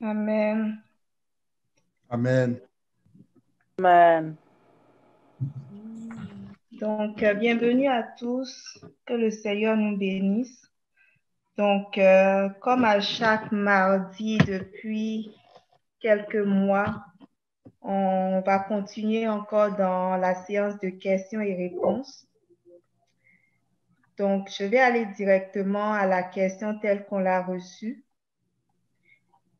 Amen. Amen. Amen. Donc, bienvenue à tous. Que le Seigneur nous bénisse. Donc, comme à chaque mardi depuis quelques mois, on va continuer encore dans la séance de questions et réponses. Donc, je vais aller directement à la question telle qu'on l'a reçue.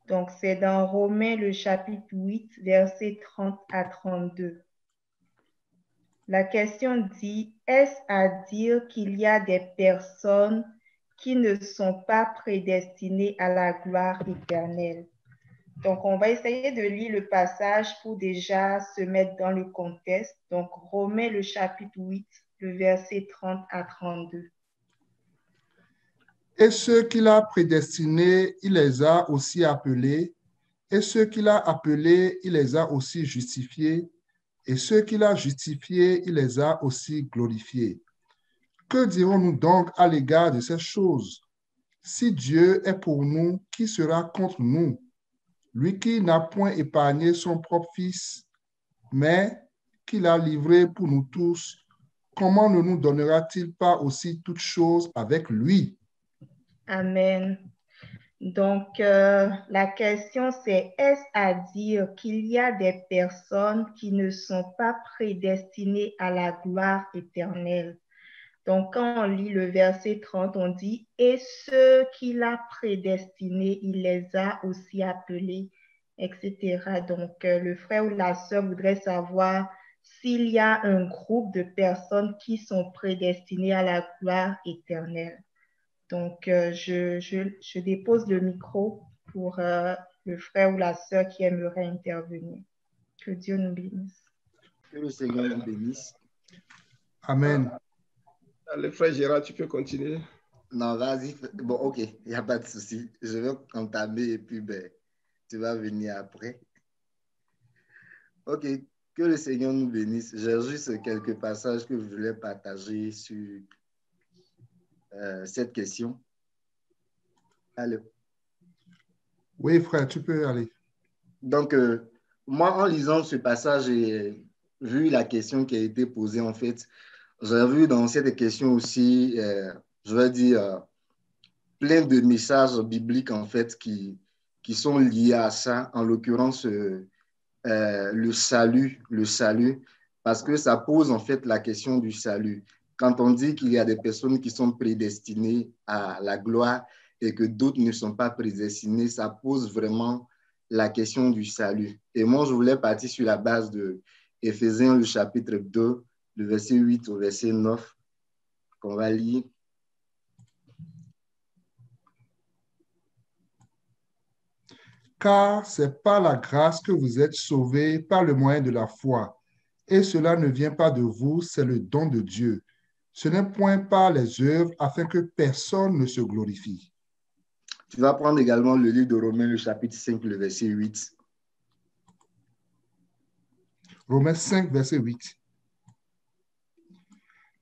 Donc, c'est dans Romains le chapitre 8, versets 30 à 32. La question dit, est-ce à dire qu'il y a des personnes qui ne sont pas prédestinées à la gloire éternelle? Donc, on va essayer de lire le passage pour déjà se mettre dans le contexte. Donc, Romains le chapitre 8, le verset 30 à 32. Et ceux qu'il a prédestinés, il les a aussi appelés. Et ceux qu'il a appelés, il les a aussi justifiés. Et ceux qu'il a justifiés, il les a aussi glorifiés. Que dirons-nous donc à l'égard de ces choses? Si Dieu est pour nous, qui sera contre nous? Lui qui n'a point épargné son propre Fils, mais qui l'a livré pour nous tous, comment ne nous donnera-t-il pas aussi toutes choses avec lui? Amen. Donc, la question c'est, est-ce à dire qu'il y a des personnes qui ne sont pas prédestinées à la gloire éternelle? Donc, quand on lit le verset 30, on dit, et ceux qu'il a prédestinés, il les a aussi appelés, etc. Donc, le frère ou la sœur voudrait savoir s'il y a un groupe de personnes qui sont prédestinées à la gloire éternelle. Donc, je dépose le micro pour le frère ou la sœur qui aimerait intervenir. Que Dieu nous bénisse. Que le Seigneur nous bénisse. Amen. Le frère Gérard, tu peux continuer. Non, vas-y. Bon, ok, il n'y a pas de souci. Je vais entamer et puis tu vas venir après. Ok, que le Seigneur nous bénisse. J'ai juste quelques passages que je voulais partager sur cette question. Allez. Oui, frère, tu peux aller. Donc, moi, en lisant ce passage, j'ai vu la question qui a été posée, en fait. J'ai vu dans cette question aussi, je vais dire, plein de messages bibliques, en fait, qui sont liés à ça. En l'occurrence, le salut, parce que ça pose, en fait, la question du salut. Quand on dit qu'il y a des personnes qui sont prédestinées à la gloire et que d'autres ne sont pas prédestinées, ça pose vraiment la question du salut. Et moi, je voulais partir sur la base de Éphésiens, le chapitre 2, le verset 8 au verset 9, qu'on va lire. Car c'est par la grâce que vous êtes sauvés par le moyen de la foi. Et cela ne vient pas de vous, c'est le don de Dieu. Ce n'est point par les œuvres afin que personne ne se glorifie. Tu vas prendre également le livre de Romains, le chapitre 5, le verset 8. Romains 5, verset 8.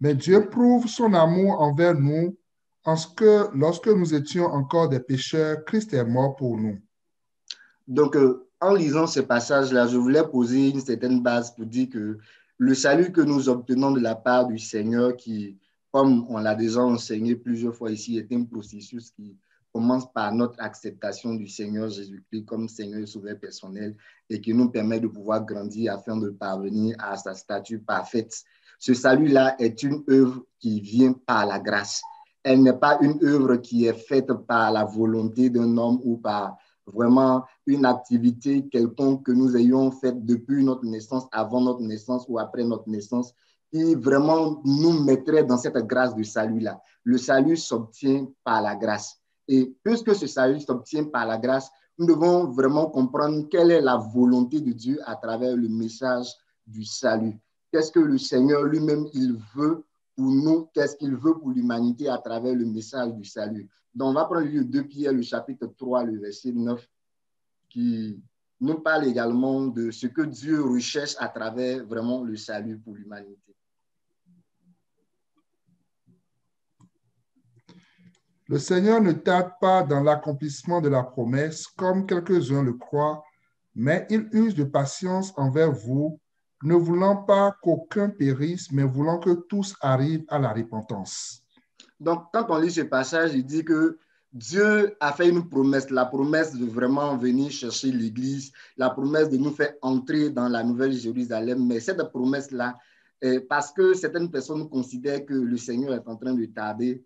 Mais Dieu prouve son amour envers nous en ce que, lorsque nous étions encore des pécheurs, Christ est mort pour nous. Donc, en lisant ce passage-là, je voulais poser une certaine base pour dire que le salut que nous obtenons de la part du Seigneur, qui, comme on l'a déjà enseigné plusieurs fois ici, est un processus qui commence par notre acceptation du Seigneur Jésus-Christ comme Seigneur et Sauveur personnel et qui nous permet de pouvoir grandir afin de parvenir à sa statue parfaite. Ce salut-là est une œuvre qui vient par la grâce. Elle n'est pas une œuvre qui est faite par la volonté d'un homme ou par vraiment une activité quelconque que nous ayons faite depuis notre naissance, avant notre naissance ou après notre naissance, qui vraiment nous mettrait dans cette grâce du salut-là. Le salut s'obtient par la grâce. Et puisque ce salut s'obtient par la grâce, nous devons vraiment comprendre quelle est la volonté de Dieu à travers le message du salut. Qu'est-ce que le Seigneur lui-même, il veut pour nous, qu'est-ce qu'il veut pour l'humanité à travers le message du salut. Donc, on va prendre le livre de Pierre, le chapitre 3, le verset 9, qui nous parle également de ce que Dieu recherche à travers vraiment le salut pour l'humanité. Le Seigneur ne tarde pas dans l'accomplissement de la promesse, comme quelques-uns le croient, mais il use de patience envers vous, ne voulant pas qu'aucun périsse, mais voulant que tous arrivent à la repentance. Donc, quand on lit ce passage, il dit que Dieu a fait une promesse, la promesse de vraiment venir chercher l'Église, la promesse de nous faire entrer dans la Nouvelle Jérusalem. Mais cette promesse-là, parce que certaines personnes considèrent que le Seigneur est en train de tarder,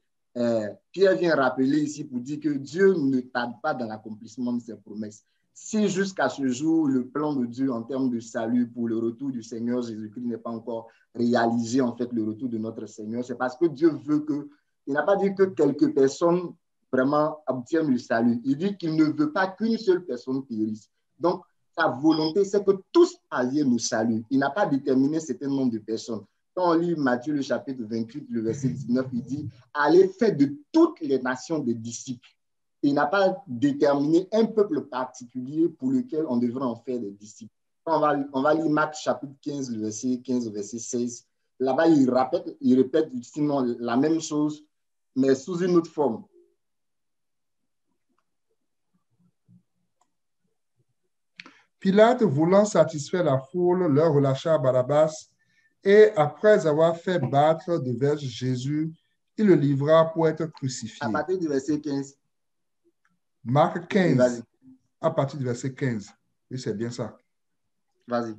Pierre vient rappeler ici pour dire que Dieu ne tarde pas dans l'accomplissement de ses promesses. Si jusqu'à ce jour, le plan de Dieu en termes de salut pour le retour du Seigneur Jésus-Christ n'est pas encore réalisé, en fait, le retour de notre Seigneur, c'est parce que Dieu veut que, il n'a pas dit que quelques personnes vraiment obtiennent le salut. Il dit qu'il ne veut pas qu'une seule personne périsse. Donc, sa volonté, c'est que tous arrivent au salut. Il n'a pas déterminé un certain nombre de personnes. Quand on lit Matthieu, le chapitre 28, le verset 19, il dit « Allez, faites de toutes les nations des disciples ». Il n'a pas déterminé un peuple particulier pour lequel on devrait en faire des disciples. Quand on va lire Marc, chapitre 15, le verset 15 au verset 16. Là-bas, il répète sinon la même chose, mais sous une autre forme. Pilate, voulant satisfaire la foule, leur relâcha Barabbas, et après avoir fait battre de verges Jésus, il le livra pour être crucifié. À partir du verset 15. Marc 15, oui, à partir du verset 15. Oui, c'est bien ça. Vas-y.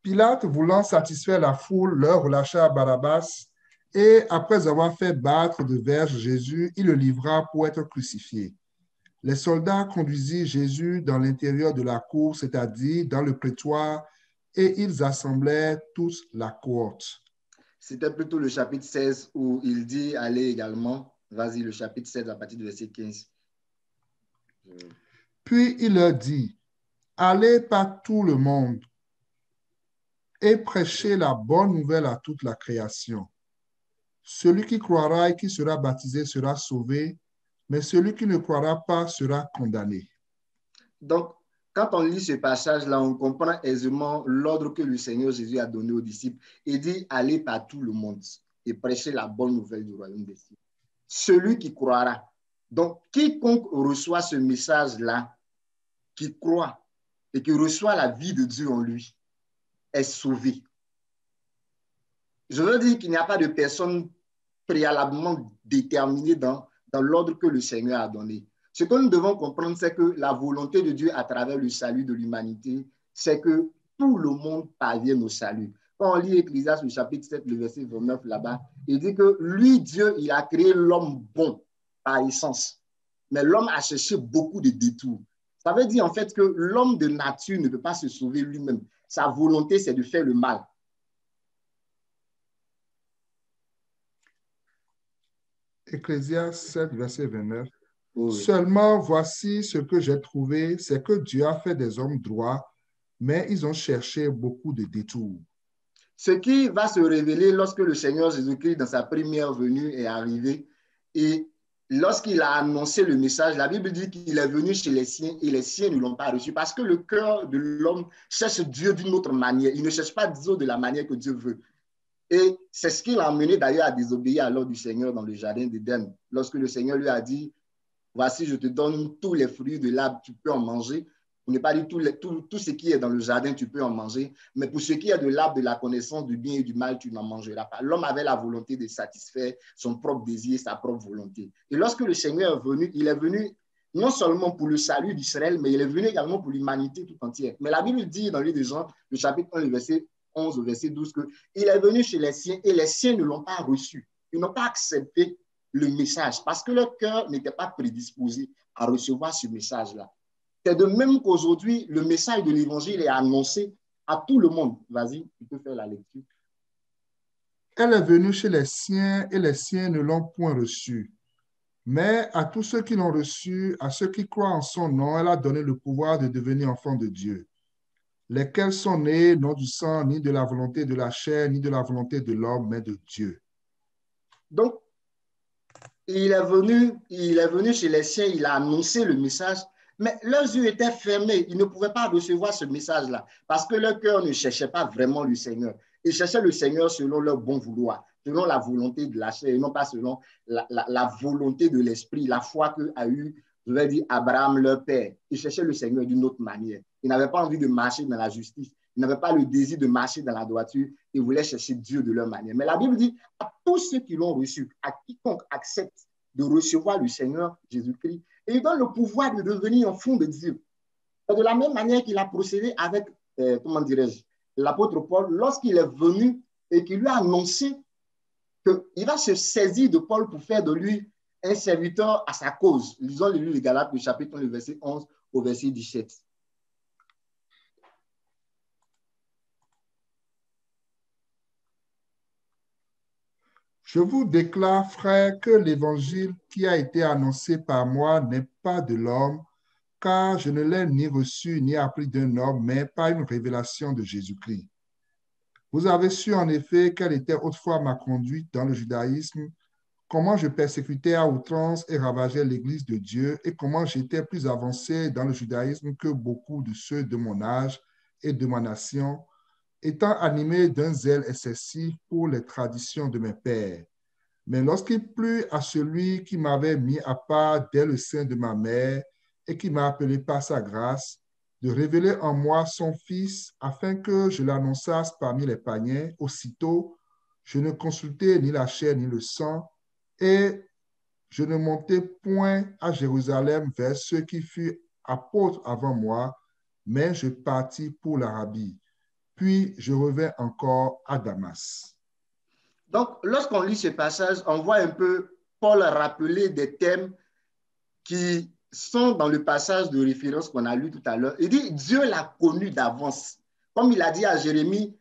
Pilate, voulant satisfaire la foule, leur relâcha Barabbas, et après avoir fait battre de verges Jésus, il le livra pour être crucifié. Les soldats conduisirent Jésus dans l'intérieur de la cour, c'est-à-dire dans le prétoire, et ils assemblèrent tous la cohorte. C'était plutôt le chapitre 16 où il dit aller également. Vas-y, le chapitre 16 à partir du verset 15. Puis il leur dit, allez par tout le monde et prêchez la bonne nouvelle à toute la création. Celui qui croira et qui sera baptisé sera sauvé, mais celui qui ne croira pas sera condamné. Donc, quand on lit ce passage-là, on comprend aisément l'ordre que le Seigneur Jésus a donné aux disciples. Il dit, allez par tout le monde et prêchez la bonne nouvelle du royaume des cieux. Celui qui croira. Donc, quiconque reçoit ce message-là, qui croit et qui reçoit la vie de Dieu en lui, est sauvé. Je veux dire qu'il n'y a pas de personne préalablement déterminée dans l'ordre que le Seigneur a donné. Ce que nous devons comprendre, c'est que la volonté de Dieu à travers le salut de l'humanité, c'est que tout le monde parvienne au salut. Quand on lit Ecclésiaste, le chapitre 7, le verset 29 là-bas, il dit que lui, Dieu, il a créé l'homme bon par essence. Mais l'homme a cherché beaucoup de détours. Ça veut dire en fait que l'homme de nature ne peut pas se sauver lui-même. Sa volonté, c'est de faire le mal. Ecclésiaste 7, verset 29. Oui. Seulement, voici ce que j'ai trouvé, c'est que Dieu a fait des hommes droits, mais ils ont cherché beaucoup de détours. Ce qui va se révéler lorsque le Seigneur Jésus-Christ, dans sa première venue, est arrivé, et lorsqu'il a annoncé le message, la Bible dit qu'il est venu chez les siens et les siens ne l'ont pas reçu parce que le cœur de l'homme cherche Dieu d'une autre manière. Il ne cherche pas Dieu de la manière que Dieu veut. Et c'est ce qui l'a amené d'ailleurs à désobéir à l'ordre du Seigneur dans le jardin d'Éden. Lorsque le Seigneur lui a dit, voici, je te donne tous les fruits de l'arbre, tu peux en manger. On n'est pas dit tout ce qui est dans le jardin, tu peux en manger. Mais pour ce qui est de l'arbre de la connaissance du bien et du mal, tu n'en mangeras pas. L'homme avait la volonté de satisfaire son propre désir, sa propre volonté. Et lorsque le Seigneur est venu, il est venu non seulement pour le salut d'Israël, mais il est venu également pour l'humanité tout entière. Mais la Bible dit dans le livre de Jean, le chapitre 1, le verset 11 au verset 12, qu'il est venu chez les siens et les siens ne l'ont pas reçu. Ils n'ont pas accepté le message parce que leur cœur n'était pas prédisposé à recevoir ce message-là. C'est de même qu'aujourd'hui, le message de l'évangile est annoncé à tout le monde. Vas-y, tu peux faire la lecture. Elle est venue chez les siens et les siens ne l'ont point reçue. Mais à tous ceux qui l'ont reçue, à ceux qui croient en son nom, elle a donné le pouvoir de devenir enfants de Dieu, lesquels sont nés non du sang, ni de la volonté de la chair, ni de la volonté de l'homme, mais de Dieu. Donc, il est venu chez les siens, il a annoncé le message, mais leurs yeux étaient fermés. Ils ne pouvaient pas recevoir ce message-là parce que leur cœur ne cherchait pas vraiment le Seigneur. Ils cherchaient le Seigneur selon leur bon vouloir. selon la volonté de la chair et non pas selon la volonté de l'esprit, la foi qu'a eu, je vais dire, Abraham, leur père. Il cherchait le Seigneur d'une autre manière. Il n'avait pas envie de marcher dans la justice. Il n'avait pas le désir de marcher dans la droiture. Il voulait chercher Dieu de leur manière. Mais la Bible dit à tous ceux qui l'ont reçu, à quiconque accepte de recevoir le Seigneur Jésus-Christ, et il donne le pouvoir de devenir enfant de Dieu. Et de la même manière qu'il a procédé avec, comment dirais-je, l'apôtre Paul, lorsqu'il est venu et qu'il lui a annoncé qu'il va se saisir de Paul pour faire de lui un serviteur à sa cause. Lisons le livre de Galates, le chapitre 1, le verset 11 au verset 17. Je vous déclare, frères, que l'évangile qui a été annoncé par moi n'est pas de l'homme, car je ne l'ai ni reçu ni appris d'un homme, mais par une révélation de Jésus-Christ. Vous avez su en effet quelle était autrefois ma conduite dans le judaïsme, comment je persécutais à outrance et ravageais l'Église de Dieu, et comment j'étais plus avancé dans le judaïsme que beaucoup de ceux de mon âge et de ma nation, étant animé d'un zèle excessif pour les traditions de mes pères. Mais lorsqu'il plut à celui qui m'avait mis à part dès le sein de ma mère et qui m'a appelé par sa grâce, de révéler en moi son Fils afin que je l'annonçasse parmi les païens, aussitôt, je ne consultai ni la chair ni le sang, et je ne montai point à Jérusalem vers ceux qui furent apôtres avant moi, mais je partis pour l'Arabie. Puis je revins encore à Damas. Donc, lorsqu'on lit ce passage, on voit un peu Paul rappeler des thèmes qui sont dans le passage de référence qu'on a lu tout à l'heure. Il dit, Dieu l'a connu d'avance. Comme il a dit à Jérémie,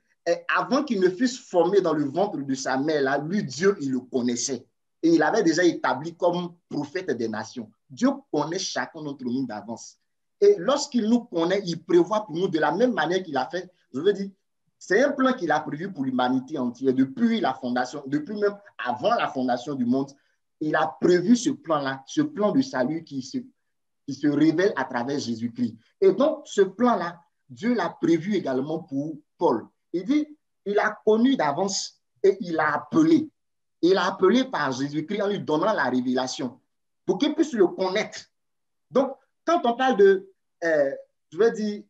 avant qu'il ne fût formé dans le ventre de sa mère, là, lui, Dieu, il le connaissait. Et il avait déjà établi comme prophète des nations. Dieu connaît chacun d'entre nous d'avance. Et lorsqu'il nous connaît, il prévoit pour nous de la même manière qu'il a fait. Je veux dire, c'est un plan qu'il a prévu pour l'humanité entière depuis la fondation, depuis même avant la fondation du monde. Il a prévu ce plan-là, ce plan de salut qui se révèle à travers Jésus-Christ. Et donc, ce plan-là, Dieu l'a prévu également pour Paul. Il dit, il a connu d'avance et il a appelé. Il a appelé par Jésus-Christ en lui donnant la révélation pour qu'il puisse le connaître. Donc, quand on parle de, je veux dire,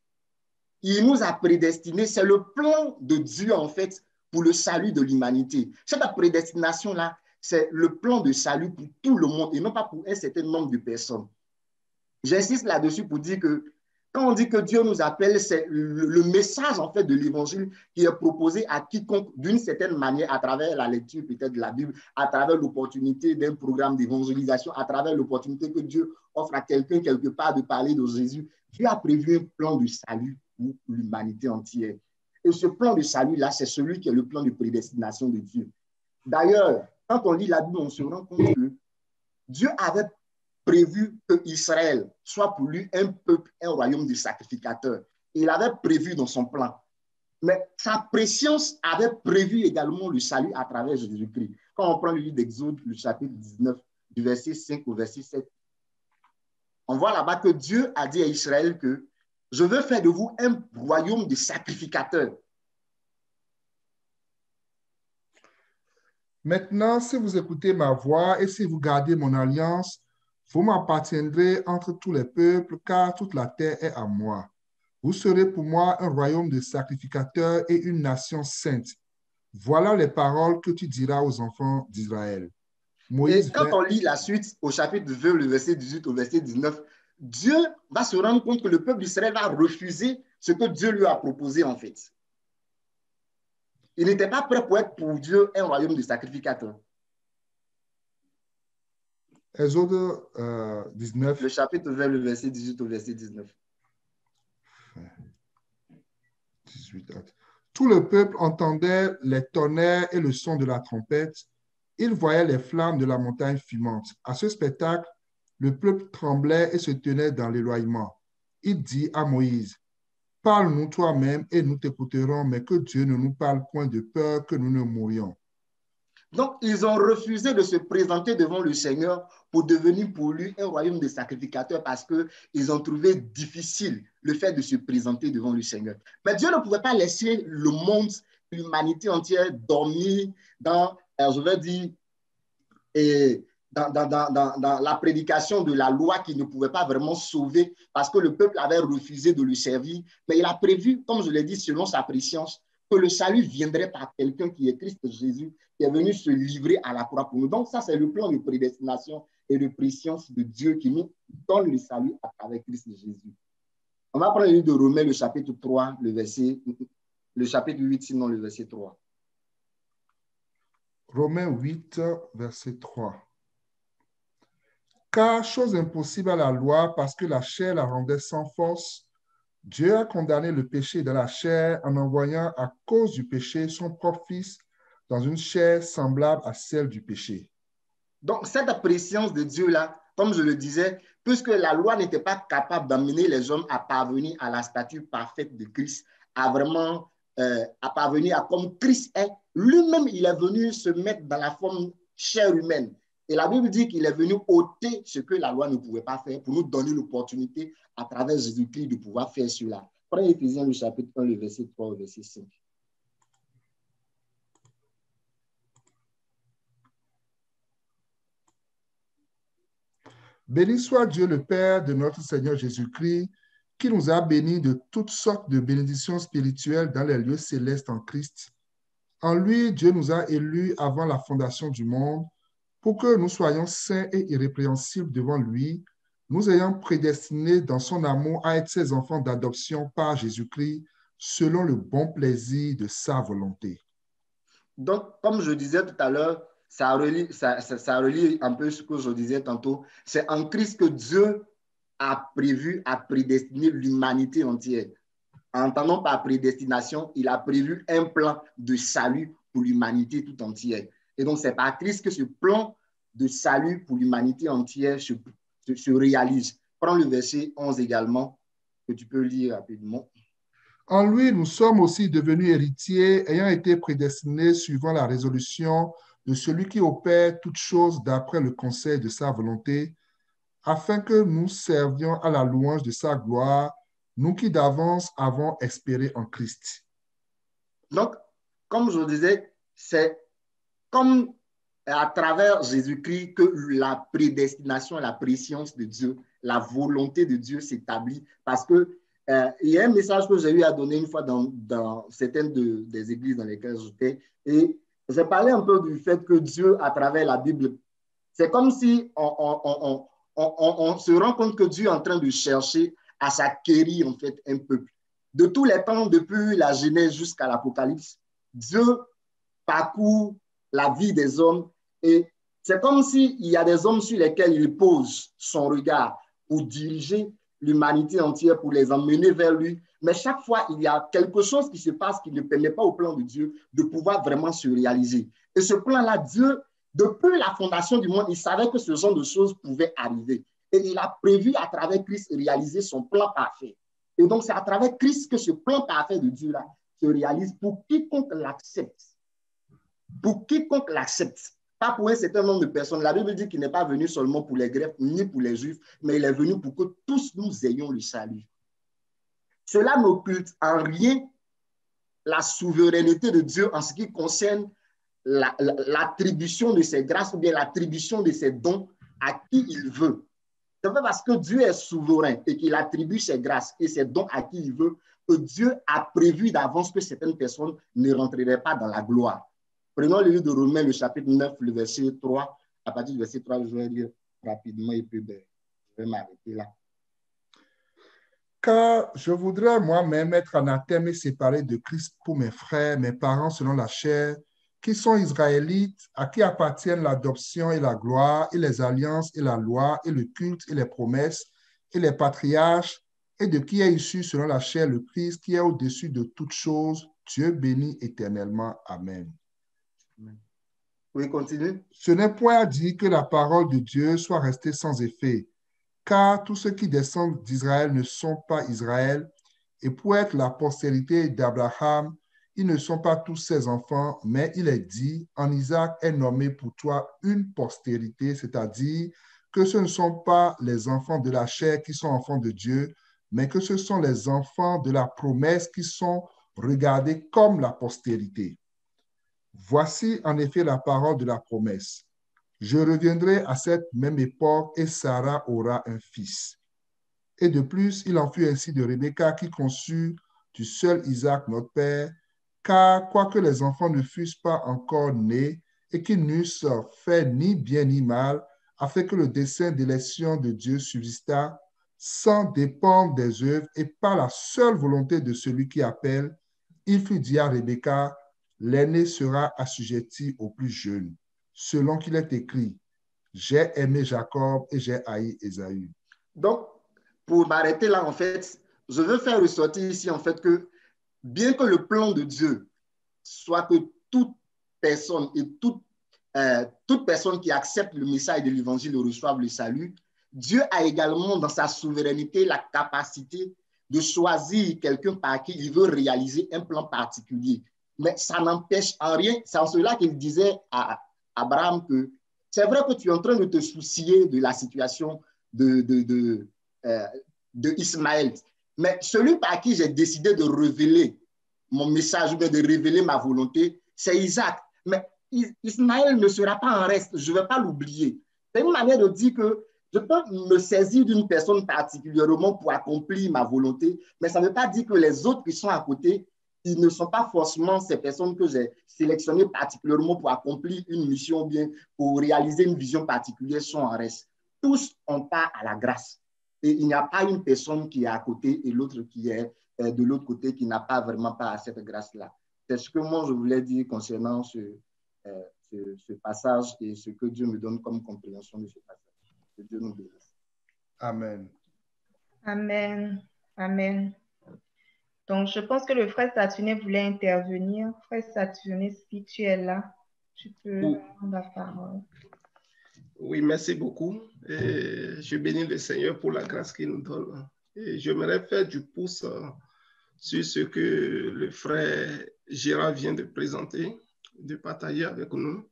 il nous a prédestinés, c'est le plan de Dieu en fait pour le salut de l'humanité. Cette prédestination-là, c'est le plan de salut pour tout le monde et non pas pour un certain nombre de personnes. J'insiste là-dessus pour dire que quand on dit que Dieu nous appelle, c'est le message en fait de l'évangile qui est proposé à quiconque d'une certaine manière à travers la lecture peut-être de la Bible, à travers l'opportunité d'un programme d'évangélisation, à travers l'opportunité que Dieu offre à quelqu'un quelque part de parler de Jésus. Dieu a prévu un plan de salut pour l'humanité entière. Et ce plan de salut-là, c'est celui qui est le plan de prédestination de Dieu. D'ailleurs, quand on lit la Bible, on se rend compte que Dieu avait prévu que Israël soit pour lui un peuple, un royaume de sacrificateurs. Il avait prévu dans son plan. Mais sa préscience avait prévu également le salut à travers Jésus-Christ. Quand on prend le livre d'Exode, le chapitre 19, du verset 5 au verset 7, on voit là-bas que Dieu a dit à Israël que je veux faire de vous un royaume de sacrificateurs. Maintenant, si vous écoutez ma voix et si vous gardez mon alliance, vous m'appartiendrez entre tous les peuples, car toute la terre est à moi. Vous serez pour moi un royaume de sacrificateurs et une nation sainte. Voilà les paroles que tu diras aux enfants d'Israël. Et quand on lit la suite au chapitre 20, le verset 18 au verset 19, Dieu va se rendre compte que le peuple d'Israël va refuser ce que Dieu lui a proposé en fait. Il n'était pas prêt pour être pour Dieu un royaume de sacrificateurs. Exode 19. Le chapitre 20, le verset 18 au verset 19. 18. Tout le peuple entendait les tonnerres et le son de la trompette. Il voyait les flammes de la montagne fumante. À ce spectacle, le peuple tremblait et se tenait dans l'éloignement. Il dit à Moïse, « Parle-nous toi-même et nous t'écouterons, mais que Dieu ne nous parle point de peur que nous ne mourions. » Donc, ils ont refusé de se présenter devant le Seigneur pour devenir pour lui un royaume de sacrificateurs parce qu'ils ont trouvé difficile le fait de se présenter devant le Seigneur. Mais Dieu ne pouvait pas laisser le monde, l'humanité entière dormir dans je vais dire, et dans la prédication de la loi qui ne pouvait pas vraiment sauver parce que le peuple avait refusé de lui servir. Mais il a prévu, comme je l'ai dit, selon sa préscience, que le salut viendrait par quelqu'un qui est Christ Jésus, qui est venu se livrer à la croix pour nous. Donc ça, c'est le plan de prédestination et de préscience de Dieu qui nous donne le salut à travers Christ Jésus. On va prendre le livre de Romains, le chapitre 3, le chapitre 8, sinon le verset 3. Romains 8, verset 3. Car chose impossible à la loi, parce que la chair la rendait sans force, Dieu a condamné le péché dans la chair en envoyant à cause du péché son propre Fils dans une chair semblable à celle du péché. Donc, cette préscience de Dieu-là, comme je le disais, puisque la loi n'était pas capable d'amener les hommes à parvenir à la stature parfaite de Christ, à vraiment à parvenir à comme Christ est, lui-même, il est venu se mettre dans la forme chair humaine. Et la Bible dit qu'il est venu ôter ce que la loi ne pouvait pas faire pour nous donner l'opportunité à travers Jésus-Christ de pouvoir faire cela. Prenez Éphésiens le chapitre 1, le verset 3 au verset 5. Béni soit Dieu le Père de notre Seigneur Jésus-Christ, qui nous a bénis de toutes sortes de bénédictions spirituelles dans les lieux célestes en Christ. En lui, Dieu nous a élus avant la fondation du monde pour que nous soyons saints et irrépréhensibles devant lui, nous ayant prédestinés dans son amour à être ses enfants d'adoption par Jésus-Christ, selon le bon plaisir de sa volonté. Donc, comme je disais tout à l'heure, ça relie un peu ce que je disais tantôt. C'est en Christ que Dieu a prédestiné l'humanité entière. En entendant par prédestination, il a prévu un plan de salut pour l'humanité tout entière. Et donc, c'est par Christ que ce plan de salut pour l'humanité entière se réalise. Prends le verset 11 également, que tu peux lire rapidement. En lui, nous sommes aussi devenus héritiers, ayant été prédestinés suivant la résolution de celui qui opère toutes choses d'après le conseil de sa volonté, afin que nous servions à la louange de sa gloire, nous qui d'avance avons espéré en Christ. Donc, comme je disais, c'est comme à travers Jésus-Christ que la prédestination, la préscience de Dieu, la volonté de Dieu s'établit. Parce que il y a un message que j'ai eu à donner une fois dans certaines des églises dans lesquelles j'étais. Et j'ai parlé un peu du fait que Dieu, à travers la Bible, c'est comme si on se rend compte que Dieu est en train de chercher à s'acquérir en fait un peuple. De tous les temps, depuis la Genèse jusqu'à l'Apocalypse, Dieu parcourt la vie des hommes et c'est comme s'il y a des hommes sur lesquels il pose son regard pour diriger l'humanité entière, pour les emmener vers lui. Mais chaque fois, il y a quelque chose qui se passe qui ne permet pas au plan de Dieu de pouvoir vraiment se réaliser. Et ce plan-là, Dieu, depuis la fondation du monde, il savait que ce genre de choses pouvaient arriver. Et il a prévu à travers Christ réaliser son plan parfait. Et donc, c'est à travers Christ que ce plan parfait de Dieu-là se réalise pour quiconque l'accepte. Pour quiconque l'accepte. Pas pour un certain nombre de personnes. La Bible dit qu'il n'est pas venu seulement pour les Grecs ni pour les Juifs, mais il est venu pour que tous nous ayons le salut. Cela n'occulte en rien la souveraineté de Dieu en ce qui concerne l'attribution de ses grâces ou bien l'attribution de ses dons à qui il veut. C'est pas parce que Dieu est souverain et qu'il attribue ses grâces et ses dons à qui il veut que Dieu a prévu d'avance que certaines personnes ne rentreraient pas dans la gloire. Prenons le livre de Romains, le chapitre 9, le verset 3. À partir du verset 3, je vais lire rapidement et puis je vais m'arrêter là. Car je voudrais moi-même être anathème et séparé de Christ pour mes frères, mes parents selon la chair, qui sont israélites, à qui appartiennent l'adoption et la gloire, et les alliances et la loi, et le culte et les promesses, et les patriarches, et de qui est issu selon la chair le Christ, qui est au-dessus de toutes choses, Dieu béni éternellement. Amen. Oui, continue. Ce n'est point à dire que la parole de Dieu soit restée sans effet, car tous ceux qui descendent d'Israël ne sont pas Israël, et pour être la postérité d'Abraham, ils ne sont pas tous ses enfants, mais il est dit, en Isaac est nommé pour toi une postérité, c'est-à-dire que ce ne sont pas les enfants de la chair qui sont enfants de Dieu, mais que ce sont les enfants de la promesse qui sont regardés comme la postérité. Voici en effet la parole de la promesse. Je reviendrai à cette même époque et Sarah aura un fils. Et de plus, il en fut ainsi de Rebecca qui conçut du seul Isaac notre père, car quoique les enfants ne fussent pas encore nés et qu'ils n'eussent fait ni bien ni mal, afin que le dessein d'élection de Dieu subsistât sans dépendre des œuvres et par la seule volonté de celui qui appelle, il fut dit à Rebecca, l'aîné sera assujetti au plus jeune, selon qu'il est écrit, j'ai aimé Jacob et j'ai haï Ésaü. Donc, pour m'arrêter là, en fait, je veux faire ressortir ici, en fait, que bien que le plan de Dieu soit que toute personne et toute personne qui accepte le message de l'évangile reçoive le salut, Dieu a également dans sa souveraineté la capacité de choisir quelqu'un par qui il veut réaliser un plan particulier. Mais ça n'empêche en rien, c'est en cela qu'il disait à Abraham que c'est vrai que tu es en train de te soucier de la situation de Ismaël, mais celui par qui j'ai décidé de révéler mon message ou bien de révéler ma volonté, c'est Isaac. Mais Ismaël ne sera pas en reste, je ne vais pas l'oublier. C'est une manière de dire que je peux me saisir d'une personne particulièrement pour accomplir ma volonté, mais ça ne veut pas dire que les autres qui sont à côté, ils ne sont pas forcément ces personnes que j'ai sélectionnées particulièrement pour accomplir une mission ou bien pour réaliser une vision particulière sont en reste. Tous ont part à la grâce. Et il n'y a pas une personne qui est à côté et l'autre qui est de l'autre côté qui n'a pas vraiment part à cette grâce-là. C'est ce que moi je voulais dire concernant ce passage et ce que Dieu me donne comme compréhension de ce passage. Que Dieu nous bénisse. Amen. Amen. Amen. Donc, je pense que le frère Saturnin voulait intervenir. Frère Saturnin, si tu es là, tu peux prendre la parole. Oui, merci beaucoup. Et je bénis le Seigneur pour la grâce qu'il nous donne. Et j'aimerais faire du pouce sur ce que le frère Gérard vient de présenter, de partager avec nous,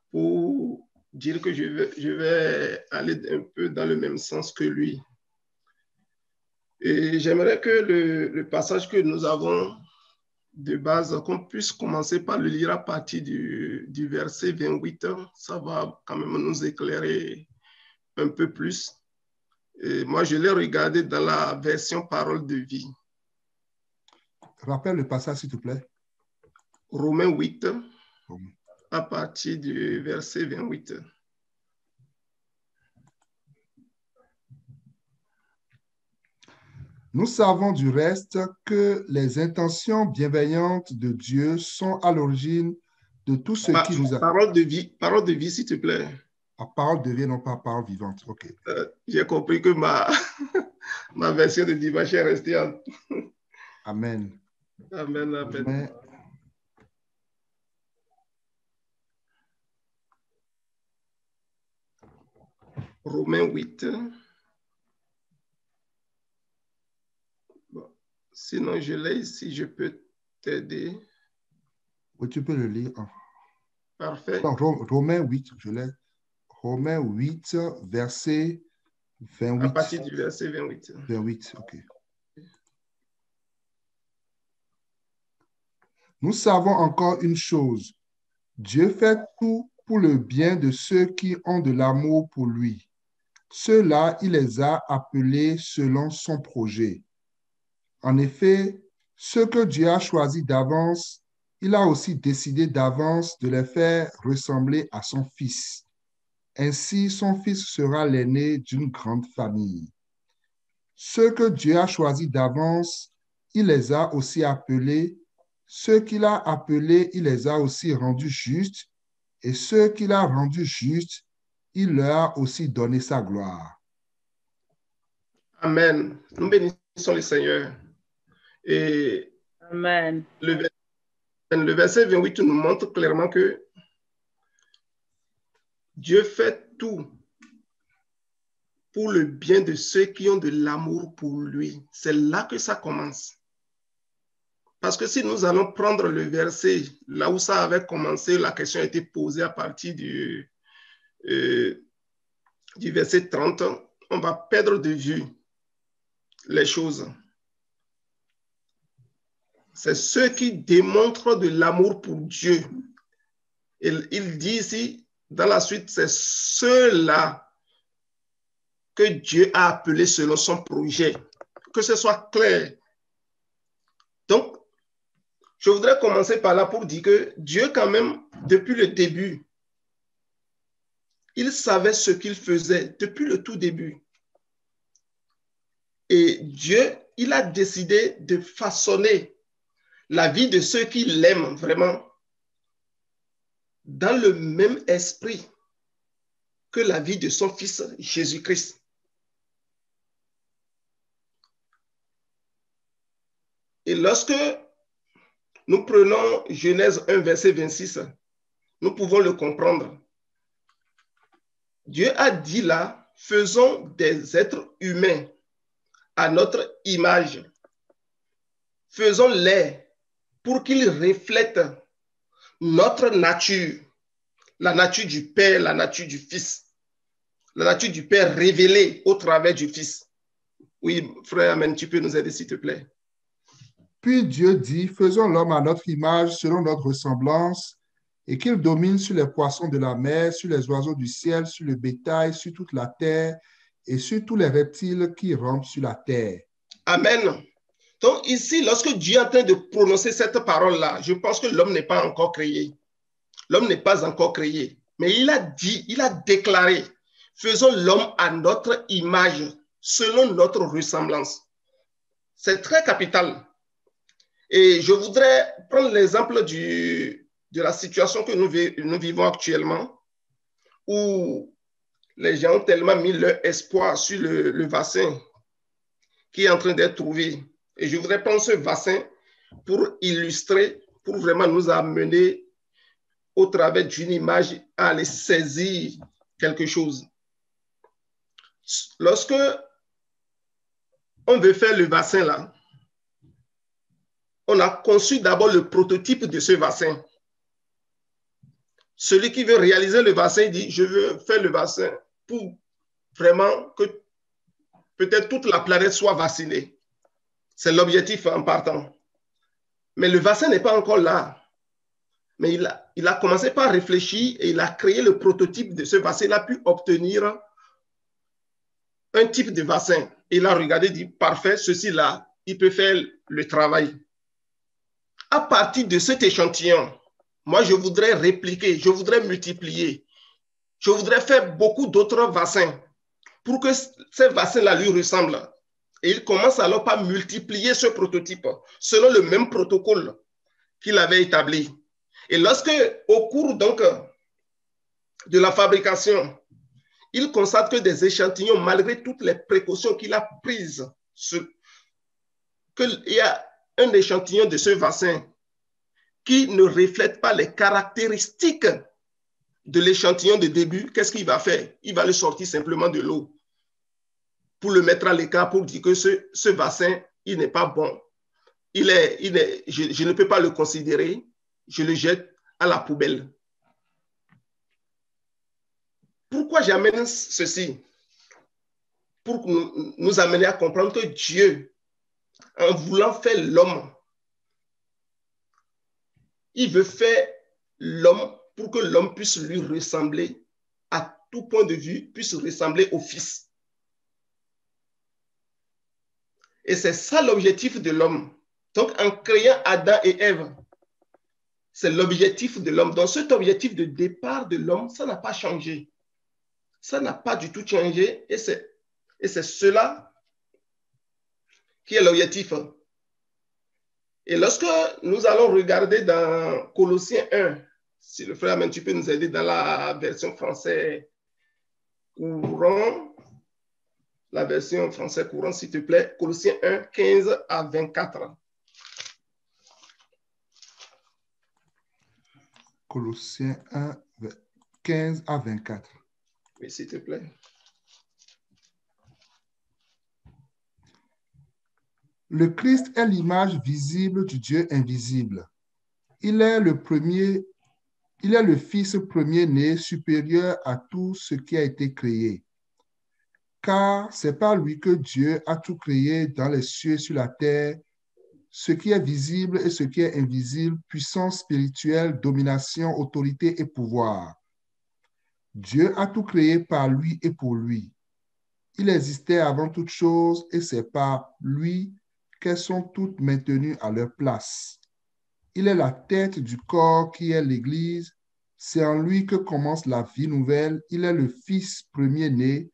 pour dire que je vais aller un peu dans le même sens que lui. Et j'aimerais que le passage que nous avons de base, qu'on puisse commencer par le lire à partir du verset 28. Ça va quand même nous éclairer un peu plus. Et moi, je l'ai regardé dans la version Parole de vie. Rappelle le passage, s'il te plaît. Romains 8, à partir du verset 28. Nous savons du reste que les intentions bienveillantes de Dieu sont à l'origine de tout ce qui nous a... Parole de vie, s'il te plaît. À parole de vie, non pas parole vivante. OK. J'ai compris que ma version de dimanche est restée en... Amen. Amen, amen. Amen. Romains 8. Bon. Sinon, je l'ai ici, je peux t'aider. Oui, tu peux le lire. Parfait. Non, Romains 8, je l'ai. Romains 8, verset 28. À partir du verset 28. 28, OK. Nous savons encore une chose. Dieu fait tout pour le bien de ceux qui ont de l'amour pour lui. Ceux-là, il les a appelés selon son projet. En effet, ceux que Dieu a choisis d'avance, il a aussi décidé d'avance de les faire ressembler à son Fils. Ainsi, son Fils sera l'aîné d'une grande famille. Ceux que Dieu a choisis d'avance, il les a aussi appelés. Ceux qu'il a appelés, il les a aussi rendus justes. Et ceux qu'il a rendus justes, il leur a aussi donné sa gloire. Amen. Nous bénissons le Seigneur. Et Amen. Le verset 28 nous montre clairement que Dieu fait tout pour le bien de ceux qui ont de l'amour pour lui. C'est là que ça commence. Parce que si nous allons prendre le verset, là où ça avait commencé, la question a été posée à partir du verset 30, on va perdre de vue les choses. C'est ceux qui démontrent de l'amour pour Dieu Il dit ici, dans la suite, c'est ceux-là que Dieu a appelés selon son projet. Que ce soit clair. Donc, je voudrais commencer par là pour dire que Dieu, quand même, depuis le début, il savait ce qu'il faisait depuis le tout début. Et Dieu, il a décidé de façonner la vie de ceux qui l'aiment vraiment dans le même esprit que la vie de son Fils Jésus-Christ. Et lorsque nous prenons Genèse 1, verset 26, nous pouvons le comprendre. Dieu a dit là, faisons des êtres humains à notre image. Faisons-les pour qu'ils reflètent notre nature, la nature du Père, la nature du Fils, la nature du Père révélée au travers du Fils. Oui, frère, amen, tu peux nous aider, s'il te plaît. Puis Dieu dit, faisons l'homme à notre image, selon notre ressemblance, et qu'il domine sur les poissons de la mer, sur les oiseaux du ciel, sur le bétail, sur toute la terre, et sur tous les reptiles qui rampent sur la terre. Amen. Donc ici, lorsque Dieu est en train de prononcer cette parole-là, je pense que l'homme n'est pas encore créé. L'homme n'est pas encore créé. Mais il a dit, il a déclaré, faisons l'homme à notre image, selon notre ressemblance. C'est très capital. Et je voudrais prendre l'exemple de la situation que nous vivons actuellement, où les gens ont tellement mis leur espoir sur le vaccin qui est en train d'être trouvé. Et je voudrais prendre ce vaccin pour illustrer, pour vraiment nous amener au travers d'une image à aller saisir quelque chose. Lorsque on veut faire le vaccin là, on a conçu d'abord le prototype de ce vaccin. Celui qui veut réaliser le vaccin dit, je veux faire le vaccin pour vraiment que peut-être toute la planète soit vaccinée. C'est l'objectif en partant. Mais le vaccin n'est pas encore là. Mais il a commencé par réfléchir et il a créé le prototype de ce vaccin. Il a pu obtenir un type de vaccin. Il a regardé et dit, parfait, ceci-là, il peut faire le travail. À partir de cet échantillon, moi, je voudrais répliquer, je voudrais multiplier. Je voudrais faire beaucoup d'autres vaccins pour que ces vaccins-là lui ressemblent. Et il commence alors par multiplier ce prototype selon le même protocole qu'il avait établi. Et lorsque, au cours donc de la fabrication, il constate que des échantillons, malgré toutes les précautions qu'il a prises, qu'il y a un échantillon de ce vaccin qui ne reflète pas les caractéristiques de l'échantillon de début, qu'est-ce qu'il va faire? Il va le sortir simplement de l'eau pour le mettre à l'écart, pour dire que ce vaccin, il n'est pas bon. Je ne peux pas le considérer, je le jette à la poubelle. Pourquoi j'amène ceci? Pour nous amener à comprendre que Dieu, en voulant faire l'homme, il veut faire l'homme pour que l'homme puisse lui ressembler, à tout point de vue, puisse ressembler au Fils. Et c'est ça l'objectif de l'homme. Donc, en créant Adam et Ève, c'est l'objectif de l'homme. Donc, cet objectif de départ de l'homme, ça n'a pas changé. Ça n'a pas du tout changé. Et c'est cela qui est l'objectif. Et lorsque nous allons regarder dans Colossiens 1, si le frère Amen, tu peux nous aider dans la version française courant, la version française courant, s'il te plaît, Colossiens 1, 15 à 24. Colossiens 1, 15 à 24. Oui, s'il te plaît. Le Christ est l'image visible du Dieu invisible. Il est le Fils premier-né, supérieur à tout ce qui a été créé. Car c'est par lui que Dieu a tout créé dans les cieux et sur la terre, ce qui est visible et ce qui est invisible, puissance spirituelle, domination, autorité et pouvoir. Dieu a tout créé par lui et pour lui. Il existait avant toute chose et c'est par lui qu'elles sont toutes maintenues à leur place. Il est la tête du corps qui est l'Église. C'est en lui que commence la vie nouvelle. Il est le Fils premier-né,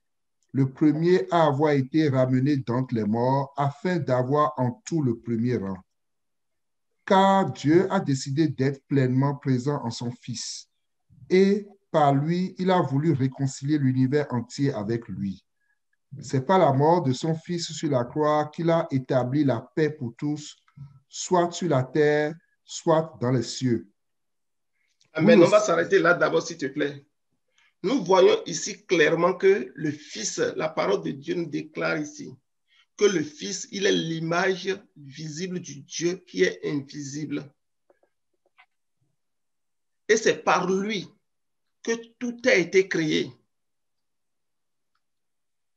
le premier à avoir été ramené d'entre les morts, afin d'avoir en tout le premier rang. Car Dieu a décidé d'être pleinement présent en son Fils. Et par lui, il a voulu réconcilier l'univers entier avec lui. C'est par la mort de son Fils sur la croix qu'il a établi la paix pour tous, soit sur la terre, soit dans les cieux. Amen. On va s'arrêter là d'abord, s'il te plaît. Nous voyons ici clairement que le Fils, la parole de Dieu nous déclare ici, que le Fils, il est l'image visible du Dieu qui est invisible. Et c'est par lui que tout a été créé.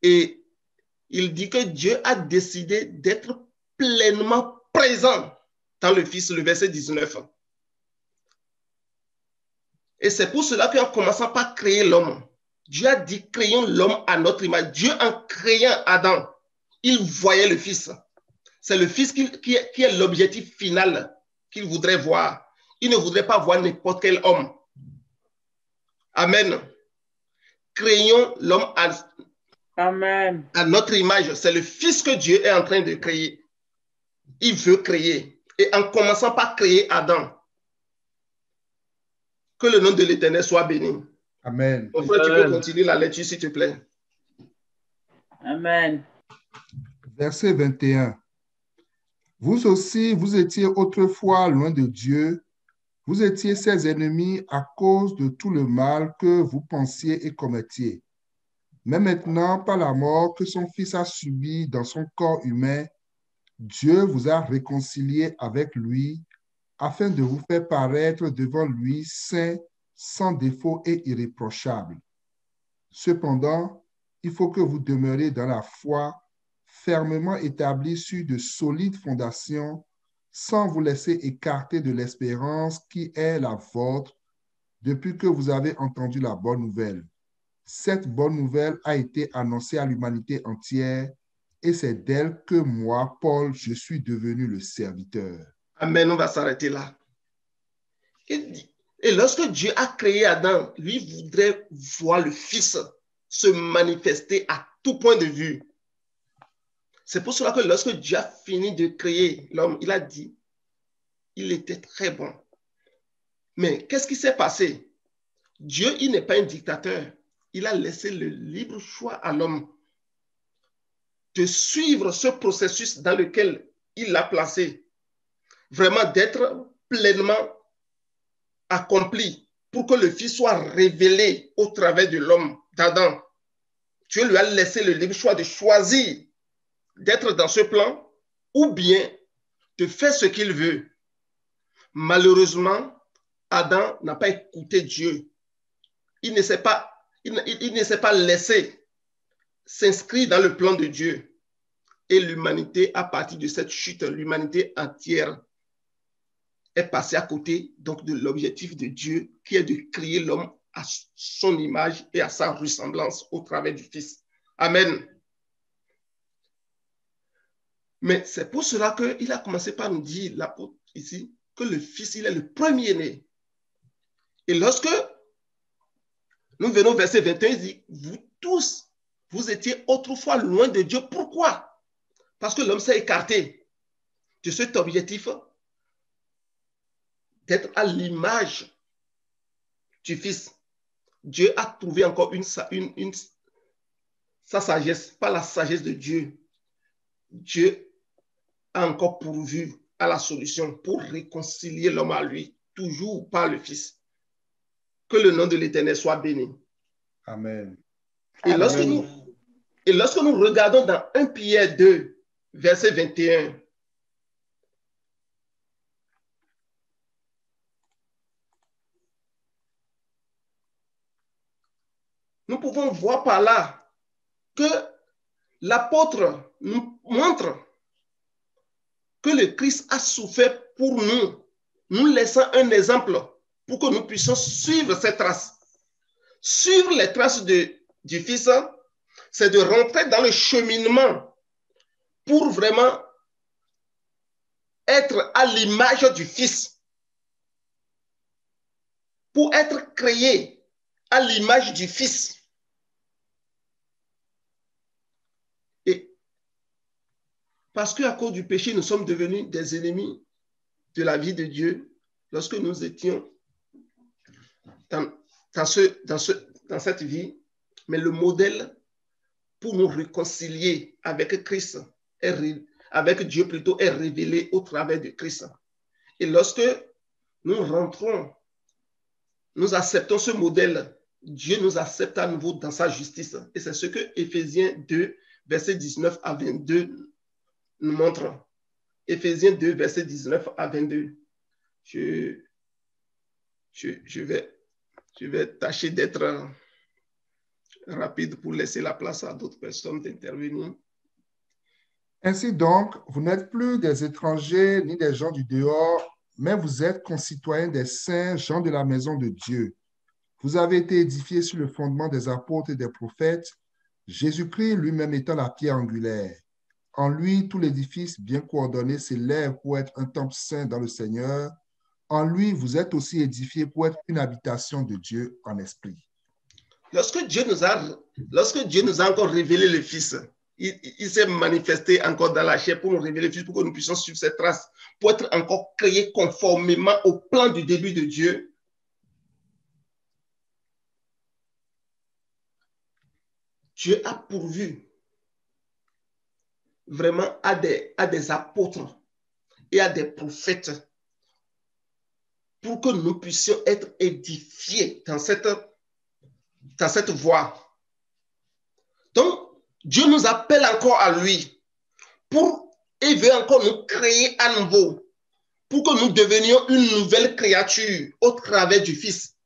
Et il dit que Dieu a décidé d'être pleinement présent dans le Fils, le verset 19. Et c'est pour cela qu'en commençant par créer l'homme, Dieu a dit créons l'homme à notre image. Dieu, en créant Adam, il voyait le Fils. C'est le Fils qui est l'objectif final qu'il voudrait voir. Il ne voudrait pas voir n'importe quel homme. Amen. Créons l'homme à notre image. C'est le Fils que Dieu est en train de créer. Il veut créer. Et en commençant par créer Adam, que le nom de l'Éternel soit béni. Amen. Mon frère, tu peux continuer la lecture, s'il te plaît. Amen. Verset 21. Vous aussi, vous étiez autrefois loin de Dieu. Vous étiez ses ennemis à cause de tout le mal que vous pensiez et commettiez. Mais maintenant, par la mort que son Fils a subie dans son corps humain, Dieu vous a réconciliés avec lui afin de vous faire paraître devant lui saints, sans défaut et irréprochables. Cependant, il faut que vous demeuriez dans la foi, fermement établis sur de solides fondations, sans vous laisser écarter de l'espérance qui est la vôtre depuis que vous avez entendu la bonne nouvelle. Cette bonne nouvelle a été annoncée à l'humanité entière et c'est d'elle que moi, Paul, je suis devenu le serviteur. Amen, on va s'arrêter là. Et lorsque Dieu a créé Adam, lui voudrait voir le Fils se manifester à tout point de vue. C'est pour cela que lorsque Dieu a fini de créer l'homme, il a dit, il était très bon. Mais qu'est-ce qui s'est passé? Dieu, il n'est pas un dictateur. Il a laissé le libre choix à l'homme de suivre ce processus dans lequel il l'a placé. Vraiment d'être pleinement accompli pour que le Fils soit révélé au travers de l'homme, d'Adam. Dieu lui a laissé le libre choix de choisir d'être dans ce plan ou bien de faire ce qu'il veut. Malheureusement, Adam n'a pas écouté Dieu. Il ne s'est pas laissé s'inscrire dans le plan de Dieu. Et l'humanité, à partir de cette chute, l'humanité entière est passée à côté donc de l'objectif de Dieu qui est de créer l'homme à son image et à sa ressemblance au travers du Fils. Amen. Mais c'est pour cela qu'il a commencé par nous dire, l'apôtre ici, que le Fils, il est le premier-né. Et lorsque nous venons au verset 21, il dit, vous tous, vous étiez autrefois loin de Dieu. Pourquoi? Parce que l'homme s'est écarté de cet objectif d'être à l'image du Fils. Dieu a trouvé encore sa sagesse, pas la sagesse de Dieu. Dieu a encore pourvu à la solution pour réconcilier l'homme à lui, toujours par le Fils. Que le nom de l'Éternel soit béni. Amen. Et lorsque nous regardons dans 1 Pierre 2, verset 21, nous pouvons voir par là que l'apôtre nous montre que le Christ a souffert pour nous, nous laissant un exemple pour que nous puissions suivre ses traces. Suivre les traces du Fils, c'est de rentrer dans le cheminement pour vraiment être à l'image du Fils, pour être créé à l'image du Fils. Et parce qu'à cause du péché, nous sommes devenus des ennemis de la vie de Dieu lorsque nous étions dans cette vie, mais le modèle pour nous réconcilier avec Christ, avec Dieu plutôt, est révélé au travers de Christ. Et lorsque nous rentrons, nous acceptons ce modèle, Dieu nous accepte à nouveau dans sa justice. Et c'est ce que Éphésiens 2, versets 19 à 22 nous montre. Éphésiens 2, versets 19 à 22. Je vais tâcher d'être rapide pour laisser la place à d'autres personnes d'intervenir. Ainsi donc, vous n'êtes plus des étrangers ni des gens du dehors, mais vous êtes concitoyens des saints, gens de la maison de Dieu. Vous avez été édifiés sur le fondement des apôtres et des prophètes, Jésus-Christ lui-même étant la pierre angulaire. En lui, tout l'édifice bien coordonné s'élève pour être un temple saint dans le Seigneur. En lui, vous êtes aussi édifiés pour être une habitation de Dieu en esprit. Lorsque Dieu nous a encore révélé le Fils, il s'est manifesté encore dans la chair pour nous révéler le Fils, pour que nous puissions suivre ses traces, pour être encore créés conformément au plan du début de Dieu. Dieu a pourvu vraiment à des apôtres et à des prophètes pour que nous puissions être édifiés dans cette voie. Donc, Dieu nous appelle encore à lui et veut encore nous créer à nouveau pour que nous devenions une nouvelle créature au travers du Fils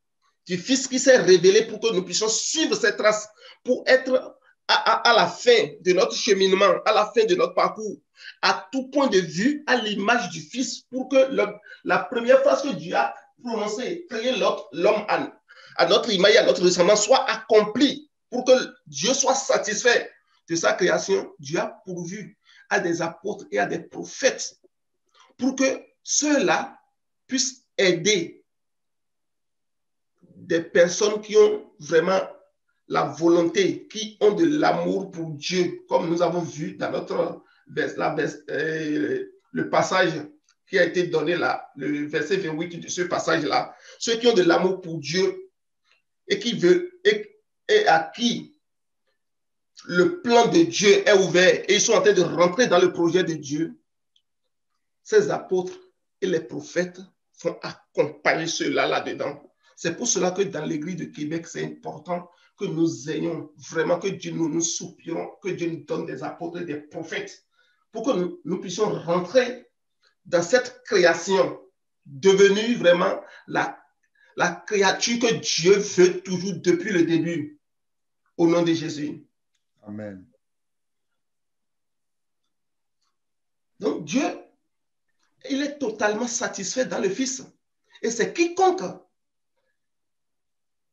qui s'est révélé pour que nous puissions suivre ses traces, pour être à la fin de notre cheminement, à la fin de notre parcours, à tout point de vue, à l'image du Fils, pour que la première phrase que Dieu a prononcée, créer l'homme à notre image et à notre ressemblance, soit accomplie, pour que Dieu soit satisfait de sa création. Dieu a pourvu à des apôtres et à des prophètes pour que ceux-là puissent aider des personnes qui ont vraiment la volonté, qui ont de l'amour pour Dieu, comme nous avons vu dans le passage qui a été donné là, le verset 28 de ce passage-là. Ceux qui ont de l'amour pour Dieu et à qui le plan de Dieu est ouvert et ils sont en train de rentrer dans le projet de Dieu, ces apôtres et les prophètes vont accompagner ceux-là là-dedans. C'est pour cela que dans l'Église de Québec, c'est important que nous ayons vraiment, que Dieu nous soupirons, que Dieu nous donne des apôtres et des prophètes pour que nous puissions rentrer dans cette création devenue vraiment la créature que Dieu veut toujours depuis le début. Au nom de Jésus. Amen. Donc Dieu, il est totalement satisfait dans le Fils. Et c'est quiconque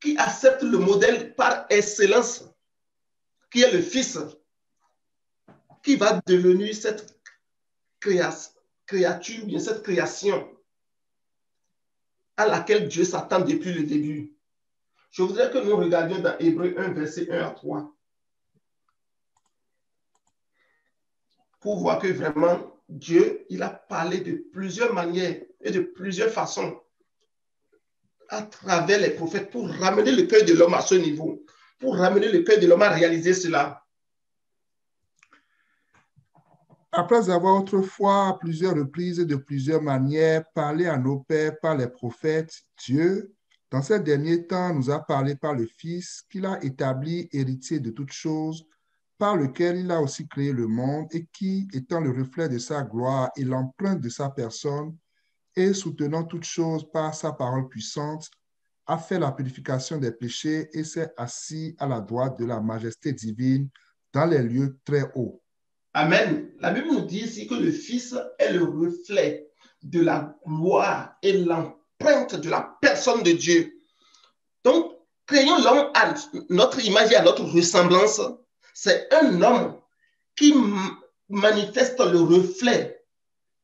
qui accepte le modèle par excellence, qui est le Fils, qui va devenir cette créature, bien cette création à laquelle Dieu s'attend depuis le début. Je voudrais que nous regardions dans Hébreux 1, verset 1 à 3. Pour voir que vraiment, Dieu, il a parlé de plusieurs manières et de plusieurs façons à travers les prophètes pour ramener le cœur de l'homme à ce niveau, pour ramener le cœur de l'homme à réaliser cela. Après avoir autrefois à plusieurs reprises et de plusieurs manières parlé à nos pères par les prophètes, Dieu, dans ces derniers temps, nous a parlé par le Fils qu'il a établi héritier de toutes choses, par lequel il a aussi créé le monde et qui, étant le reflet de sa gloire et l'empreinte de sa personne, et soutenant toutes choses par sa parole puissante, a fait la purification des péchés et s'est assis à la droite de la majesté divine dans les lieux très hauts. Amen. La Bible nous dit ici que le Fils est le reflet de la gloire et l'empreinte de la personne de Dieu. Donc, créons l'homme à notre image et à notre ressemblance. C'est un homme qui manifeste le reflet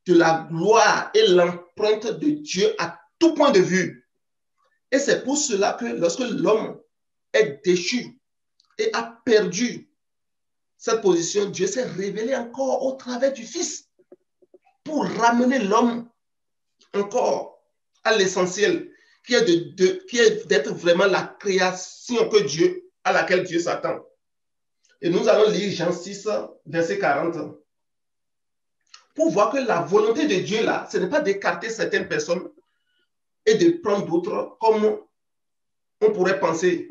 de la gloire et l'empreinte de Dieu à tout point de vue. Et c'est pour cela que lorsque l'homme est déchu et a perdu cette position, Dieu s'est révélé encore au travers du Fils pour ramener l'homme encore à l'essentiel, qui est d'être vraiment la création à laquelle Dieu s'attend. Et nous allons lire Jean 6, verset 40, pour voir que la volonté de Dieu, là, ce n'est pas d'écarter certaines personnes et de prendre d'autres comme on pourrait penser.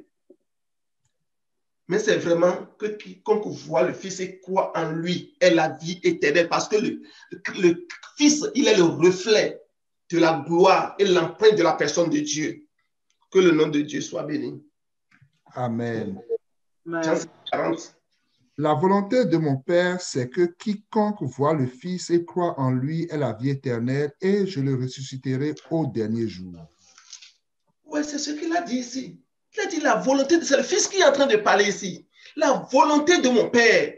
Mais c'est vraiment que quiconque voit le Fils et croit en lui est la vie éternelle, parce que le Fils, il est le reflet de la gloire et l'empreinte de la personne de Dieu. Que le nom de Dieu soit béni. Amen. Jean 40. La volonté de mon Père, c'est que quiconque voit le Fils et croit en lui ait la vie éternelle, et je le ressusciterai au dernier jour. Oui, c'est ce qu'il a dit ici. Il a dit la volonté, c'est le Fils qui est en train de parler ici. La volonté de mon Père,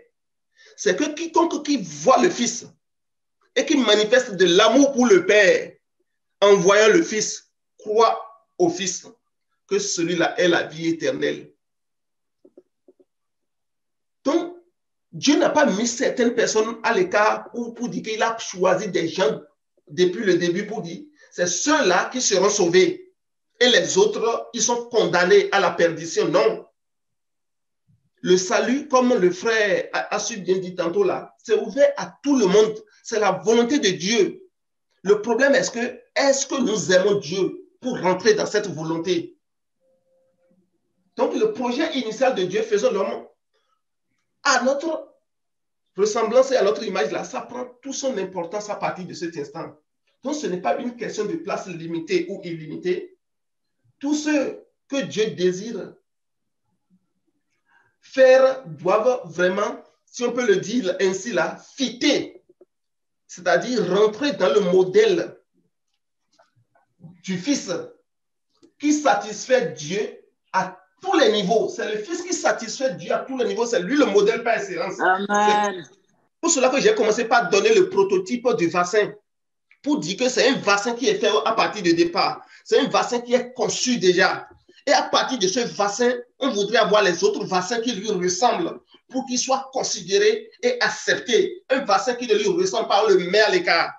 c'est que quiconque qui voit le Fils et qui manifeste de l'amour pour le Père en voyant le Fils, croit au Fils, que celui-là est la vie éternelle. Donc, Dieu n'a pas mis certaines personnes à l'écart pour dire qu'il a choisi des gens depuis le début pour dire c'est ceux-là qui seront sauvés. Et les autres, ils sont condamnés à la perdition. Non. Le salut, comme le frère a su bien dit tantôt là, c'est ouvert à tout le monde. C'est la volonté de Dieu. Le problème est que nous aimons Dieu pour rentrer dans cette volonté? Donc, le projet initial de Dieu, faisant l'homme à notre ressemblance et à notre image, là, ça prend toute son importance à partir de cet instant. Donc, ce n'est pas une question de place limitée ou illimitée. Tous ceux que Dieu désire faire doivent vraiment, si on peut le dire ainsi là, fitter, c'est-à-dire rentrer dans le modèle du Fils qui satisfait Dieu à tous les niveaux. C'est le Fils qui satisfait Dieu à tous les niveaux. C'est lui le modèle par excellence. Amen. C'est pour cela que j'ai commencé par donner le prototype du vaccin, pour dire que c'est un vaccin qui est fait à partir du départ. C'est un vaccin qui est conçu déjà. Et à partir de ce vaccin, on voudrait avoir les autres vaccins qui lui ressemblent pour qu'il soit considéré et accepté. Un vaccin qui ne lui ressemble pas, on le met à l'écart.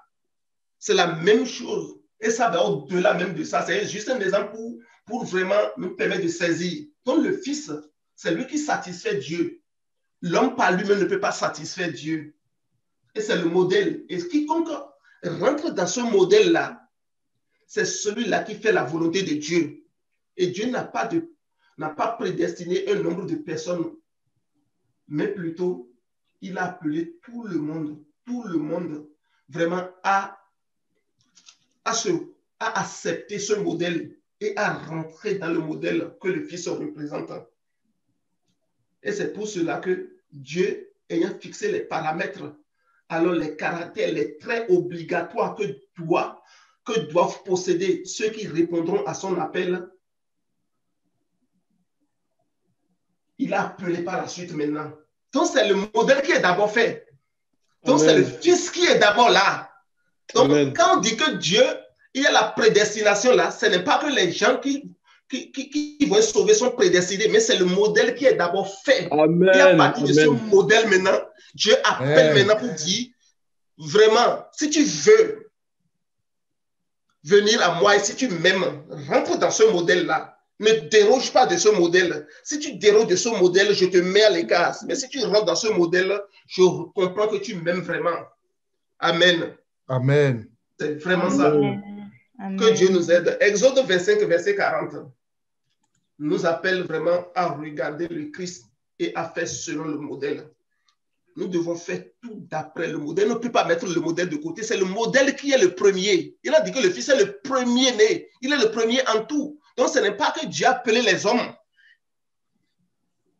C'est la même chose. Et ça va au-delà même de ça. C'est juste un exemple pour vraiment nous permettre de saisir. Donc le Fils, c'est lui qui satisfait Dieu. L'homme par lui-même ne peut pas satisfaire Dieu. Et c'est le modèle. Et quiconque rentre dans ce modèle-là, c'est celui-là qui fait la volonté de Dieu. Et Dieu n'a pas prédestiné un nombre de personnes, mais plutôt, il a appelé tout le monde vraiment à accepter ce modèle et à rentrer dans le modèle que le Fils représente. Et c'est pour cela que Dieu, ayant fixé les paramètres, alors les caractères, les traits obligatoires que doivent posséder ceux qui répondront à son appel, il a appelé par la suite maintenant. Donc, c'est le modèle qui est d'abord fait. Donc, c'est le Fils qui est d'abord là. Donc, quand on dit que Dieu, il y a la prédestination là, ce n'est pas que les gens qui vont être sauvés sont prédestinés, mais c'est le modèle qui est d'abord fait. Amen. Et à partir de ce modèle maintenant, Dieu appelle maintenant pour dire, vraiment, si tu veux venir à moi et si tu m'aimes, rentre dans ce modèle-là. Ne déroge pas de ce modèle. Si tu déroges de ce modèle, je te mets à l'écart. Mais si tu rentres dans ce modèle, je comprends que tu m'aimes vraiment. Amen. Amen. C'est vraiment ça. Amen. Que Dieu nous aide. Exode 25, verset 40 nous appelle vraiment à regarder le Christ et à faire selon le modèle. Nous devons faire tout d'après le modèle. On ne peut pas mettre le modèle de côté. C'est le modèle qui est le premier. Il a dit que le Fils est le premier né. Il est le premier en tout. Donc, ce n'est pas que Dieu a appelé les hommes,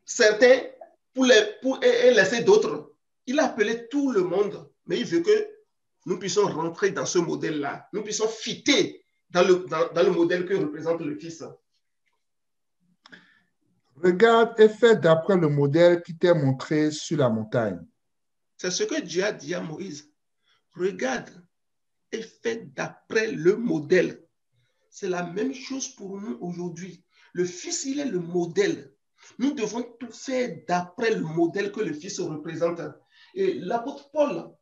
certains, et laisser d'autres. Il a appelé tout le monde, mais il veut que nous puissions rentrer dans ce modèle-là. Nous puissions fitter dans le modèle que représente le Fils. Regarde et fais d'après le modèle qui t'est montré sur la montagne. C'est ce que Dieu a dit à Moïse. Regarde et fais d'après le modèle. C'est la même chose pour nous aujourd'hui. Le Fils, il est le modèle. Nous devons tout faire d'après le modèle que le Fils représente. Et l'apôtre Paul,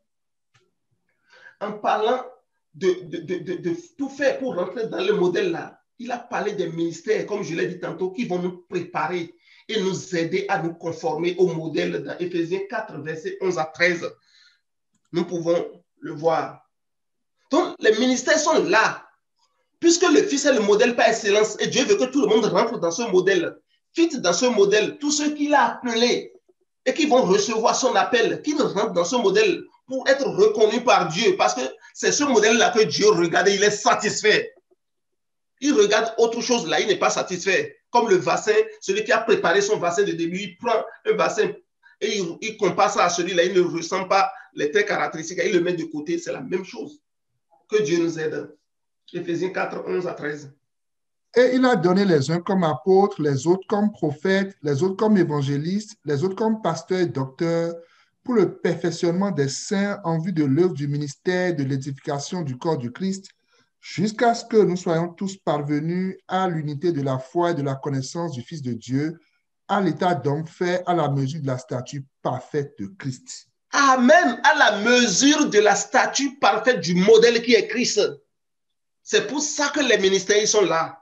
en parlant de tout faire pour rentrer dans le modèle-là, il a parlé des ministères, comme je l'ai dit tantôt, qui vont nous préparer et nous aider à nous conformer au modèle dans Éphésiens 4, versets 11 à 13. Nous pouvons le voir. Donc, les ministères sont là. Puisque le Fils est le modèle par excellence et Dieu veut que tout le monde rentre dans ce modèle, fit dans ce modèle, tous ceux qu'il a appelés et qui vont recevoir son appel, qui rentrent dans ce modèle pour être reconnus par Dieu, parce que c'est ce modèle-là que Dieu regarde et il est satisfait. Il regarde autre chose là, il n'est pas satisfait. Comme le vassin, celui qui a préparé son vassin de début, il prend un vassin et il compare ça à celui-là, il ne ressent pas les traits caractéristiques, il le met de côté, c'est la même chose. Que Dieu nous aide. Éphésiens 4, 11 à 13. Et il a donné les uns comme apôtres, les autres comme prophètes, les autres comme évangélistes, les autres comme pasteurs et docteurs, pour le perfectionnement des saints en vue de l'œuvre du ministère de l'édification du corps du Christ, jusqu'à ce que nous soyons tous parvenus à l'unité de la foi et de la connaissance du Fils de Dieu, à l'état d'homme fait à la mesure de la stature parfaite de Christ. Amen, à la mesure de la stature parfaite du modèle qui est Christ. C'est pour ça que les ministères sont là.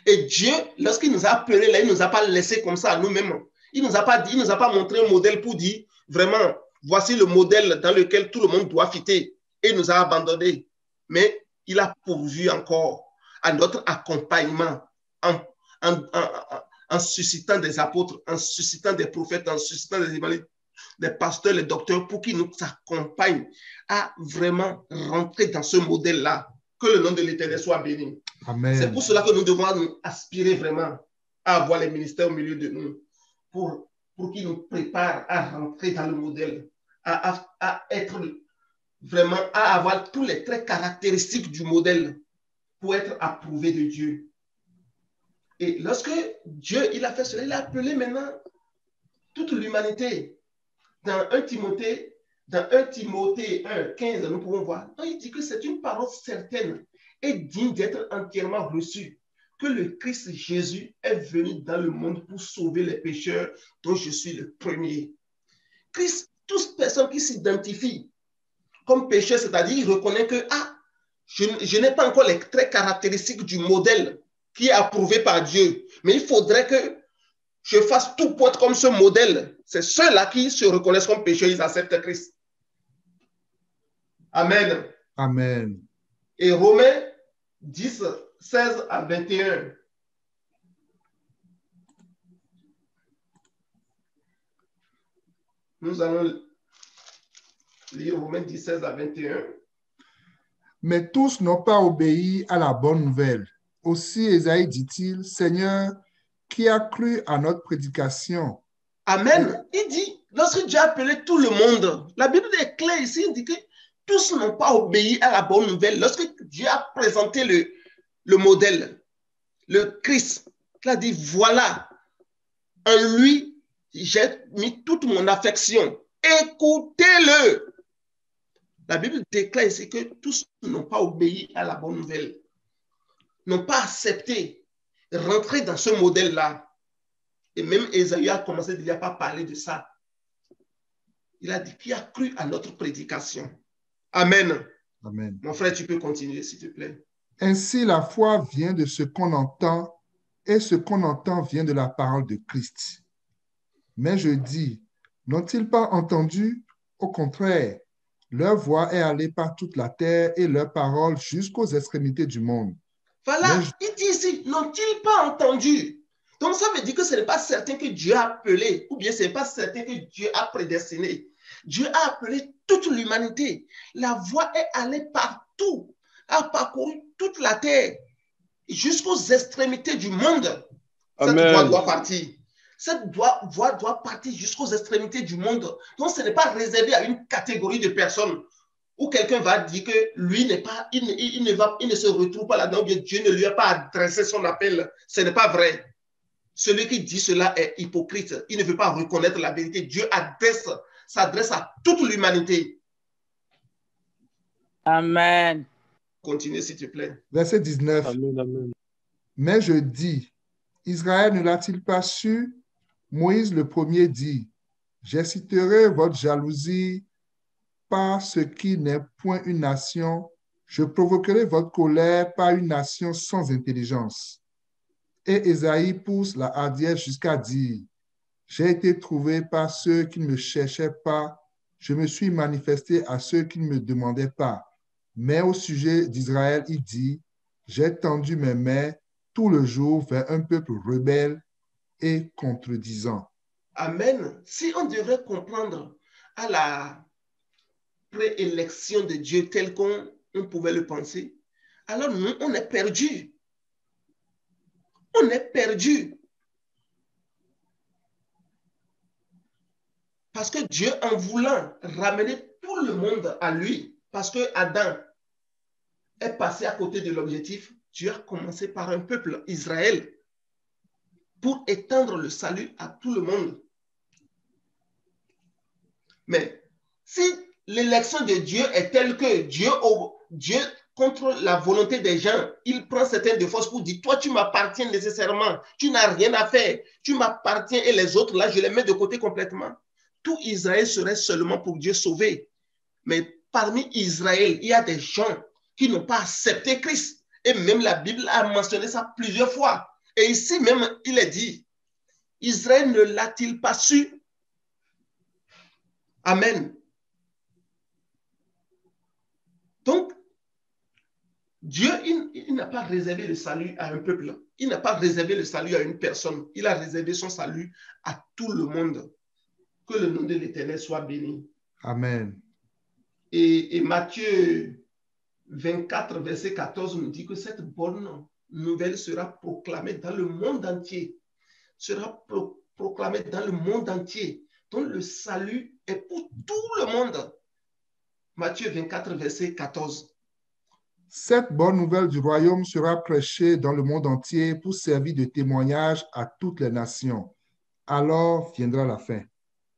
Et Dieu, lorsqu'il nous a appelés là, il ne nous a pas laissés comme ça à nous-mêmes. Il ne nous a pas dit, il nous a pas montré un modèle pour dire, vraiment, voici le modèle dans lequel tout le monde doit fitter. Et il nous a abandonnés. Mais il a pourvu encore à notre accompagnement en suscitant des apôtres, en suscitant des prophètes, en suscitant des évangélistes, des pasteurs, les docteurs, pour qu'ils nous accompagnent à vraiment rentrer dans ce modèle-là. Que le nom de l'Éternel soit béni. Amen. C'est pour cela que nous devons nous aspirer vraiment à avoir les ministères au milieu de nous, pour qu'ils nous préparent à rentrer dans le modèle, à être vraiment, à avoir tous les traits caractéristiques du modèle pour être approuvé de Dieu. Et lorsque Dieu, il a fait cela, il a appelé maintenant toute l'humanité. Dans 1 Timothée 1, 15, nous pouvons voir. Il dit que c'est une parole certaine et digne d'être entièrement reçue, que le Christ Jésus est venu dans le monde pour sauver les pécheurs, dont je suis le premier. Christ, toute personne qui s'identifie comme pécheur, c'est-à-dire il reconnaît que je n'ai pas encore les traits caractéristiques du modèle qui est approuvé par Dieu, mais il faudrait que je fasse tout pour être comme ce modèle. C'est ceux-là qui se reconnaissent comme pécheurs, ils acceptent Christ. Amen. Amen. Et Romains 10, 16 à 21. Nous allons lire Romains 10, 16 à 21. Mais tous n'ont pas obéi à la bonne nouvelle. Aussi Ésaïe dit-il, Seigneur, qui a cru à notre prédication? Amen. Il dit, lorsque Dieu a appelé tout le monde, la Bible est claire ici, il dit que tous n'ont pas obéi à la bonne nouvelle. Lorsque Dieu a présenté le modèle, le Christ, il a dit, voilà, en lui, j'ai mis toute mon affection. Écoutez-le. La Bible déclare ici que tous n'ont pas obéi à la bonne nouvelle, n'ont pas accepté, rentrer dans ce modèle-là. Et même Ésaïe a commencé déjà à parler de ça. Il a dit qu'il a cru à notre prédication. Amen. Amen. Mon frère, tu peux continuer, s'il te plaît. Ainsi, la foi vient de ce qu'on entend, et ce qu'on entend vient de la parole de Christ. Mais je dis, n'ont-ils pas entendu? Au contraire, leur voix est allée par toute la terre et leur parole jusqu'aux extrémités du monde. Voilà, il dit ici, n'ont-ils pas entendu? Donc ça veut dire que ce n'est pas certain que Dieu a appelé, ou bien ce n'est pas certain que Dieu a prédestiné. Dieu a appelé toute l'humanité. La voix est allée partout, a parcouru toute la terre, jusqu'aux extrémités du monde. Amen. Cette voix doit partir. Cette voix doit partir jusqu'aux extrémités du monde. Donc, ce n'est pas réservé à une catégorie de personnes où quelqu'un va dire que lui n'est pas, il ne se retrouve pas là-dedans, bien Dieu ne lui a pas adressé son appel. Ce n'est pas vrai. Celui qui dit cela est hypocrite. Il ne veut pas reconnaître la vérité. Dieu s'adresse à toute l'humanité. Amen. Continue, s'il te plaît. Verset 19. Amen, amen. Mais je dis, Israël ne l'a-t-il pas su? Moïse le premier dit, j'exciterai votre jalousie par ce qui n'est point une nation, je provoquerai votre colère par une nation sans intelligence. Et Ésaïe pousse la hardiesse jusqu'à dire, j'ai été trouvé par ceux qui ne me cherchaient pas, je me suis manifesté à ceux qui ne me demandaient pas. Mais au sujet d'Israël, il dit, j'ai tendu mes mains tout le jour vers un peuple rebelle et contredisant. Amen. Si on devrait comprendre à la préélection de Dieu telle qu'on pouvait le penser, alors nous, on est perdus. On est perdus. Parce que Dieu, en voulant ramener tout le monde à lui, parce que Adam est passé à côté de l'objectif, Dieu a commencé par un peuple, Israël, pour étendre le salut à tout le monde. Mais si l'élection de Dieu est telle que Dieu, contre la volonté des gens, il prend certaines de force pour dire, toi, tu m'appartiens nécessairement, tu n'as rien à faire, tu m'appartiens et les autres, là, je les mets de côté complètement. Tout Israël serait seulement pour Dieu sauver. Mais parmi Israël, il y a des gens qui n'ont pas accepté Christ. Et même la Bible a mentionné ça plusieurs fois. Et ici même, il est dit, Israël ne l'a-t-il pas su? Amen. Donc, Dieu, il n'a pas réservé le salut à un peuple. Il n'a pas réservé le salut à une personne. Il a réservé son salut à tout le monde. Que le nom de l'Éternel soit béni. Amen. Et Matthieu 24, verset 14 nous dit que cette bonne nouvelle sera proclamée dans le monde entier. Sera proclamée dans le monde entier. Donc le salut est pour tout le monde. Matthieu 24, verset 14. Cette bonne nouvelle du royaume sera prêchée dans le monde entier pour servir de témoignage à toutes les nations. Alors viendra la fin.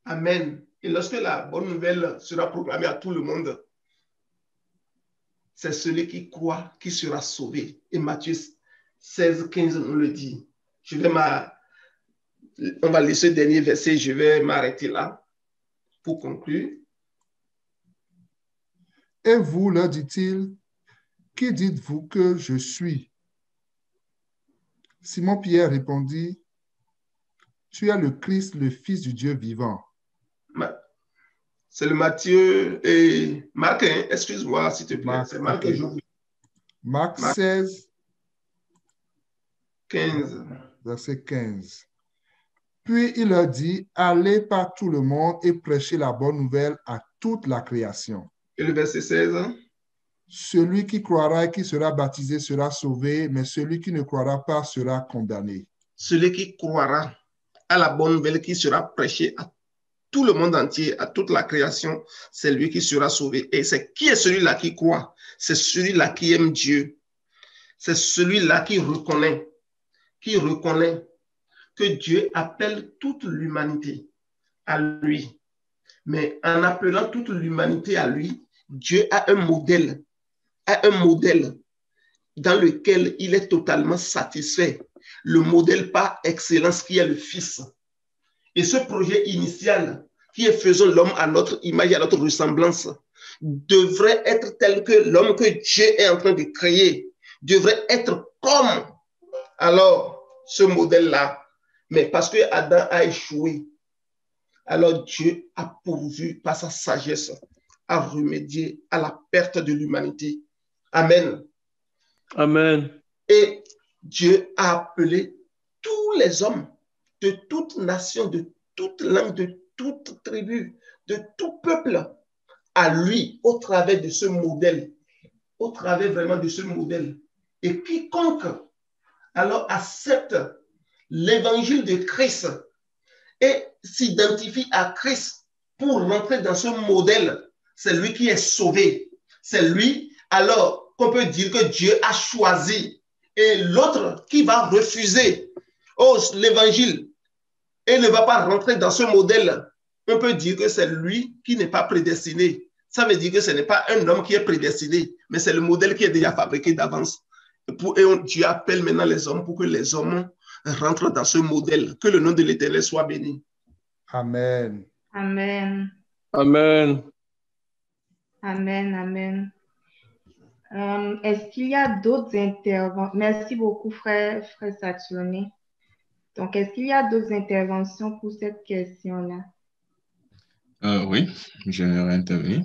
Amen. Et lorsque la bonne nouvelle sera proclamée à tout le monde, c'est celui qui croit qui sera sauvé. Et Matthieu 16, 15 nous le dit. On va lire ce dernier verset, je vais m'arrêter là pour conclure. Et vous, leur dit-il, qui dites-vous que je suis? Simon-Pierre répondit, tu es le Christ, le Fils du Dieu vivant. C'est le Matthieu et Marc, hein? Excuse-moi s'il te plaît. C'est Marc et j'oublie. Marc 16, 15. Verset 15. Puis il leur dit, allez par tout le monde et prêchez la bonne nouvelle à toute la création. Et le verset 16. Celui qui croira et qui sera baptisé sera sauvé, mais celui qui ne croira pas sera condamné. Celui qui croira à la bonne nouvelle qui sera prêchée à tout le monde entier, à toute la création, c'est lui qui sera sauvé. Et c'est qui est celui-là qui croit? C'est celui-là qui aime Dieu. C'est celui-là qui reconnaît que Dieu appelle toute l'humanité à lui. Mais en appelant toute l'humanité à lui, Dieu a un modèle dans lequel il est totalement satisfait. Le modèle par excellence qui est le Fils. Et ce projet initial qui est faisons l'homme à notre image et à notre ressemblance devrait être tel que l'homme que Dieu est en train de créer devrait être comme alors ce modèle-là. Mais parce que Adam a échoué, alors Dieu a pourvu par sa sagesse à remédier à la perte de l'humanité. Amen. Amen. Et Dieu a appelé tous les hommes de toute nation, de toute langue, de toute tribu, de tout peuple à lui au travers de ce modèle, au travers vraiment de ce modèle. Et quiconque alors accepte l'évangile de Christ et s'identifie à Christ pour rentrer dans ce modèle, c'est lui qui est sauvé. C'est lui, alors, qu'on peut dire que Dieu a choisi. Et l'autre qui va refuser l'évangile et ne va pas rentrer dans ce modèle, on peut dire que c'est lui qui n'est pas prédestiné. Ça veut dire que ce n'est pas un homme qui est prédestiné, mais c'est le modèle qui est déjà fabriqué d'avance. Et Dieu appelle maintenant les hommes pour que les hommes rentrent dans ce modèle. Que le nom de l'Éternel soit béni. Amen. Amen. Amen. Amen. Amen. Est-ce qu'il y a d'autres interventions? Merci beaucoup, frère Saturné. Donc, est-ce qu'il y a d'autres interventions pour cette question-là? Oui, j'aimerais intervenir.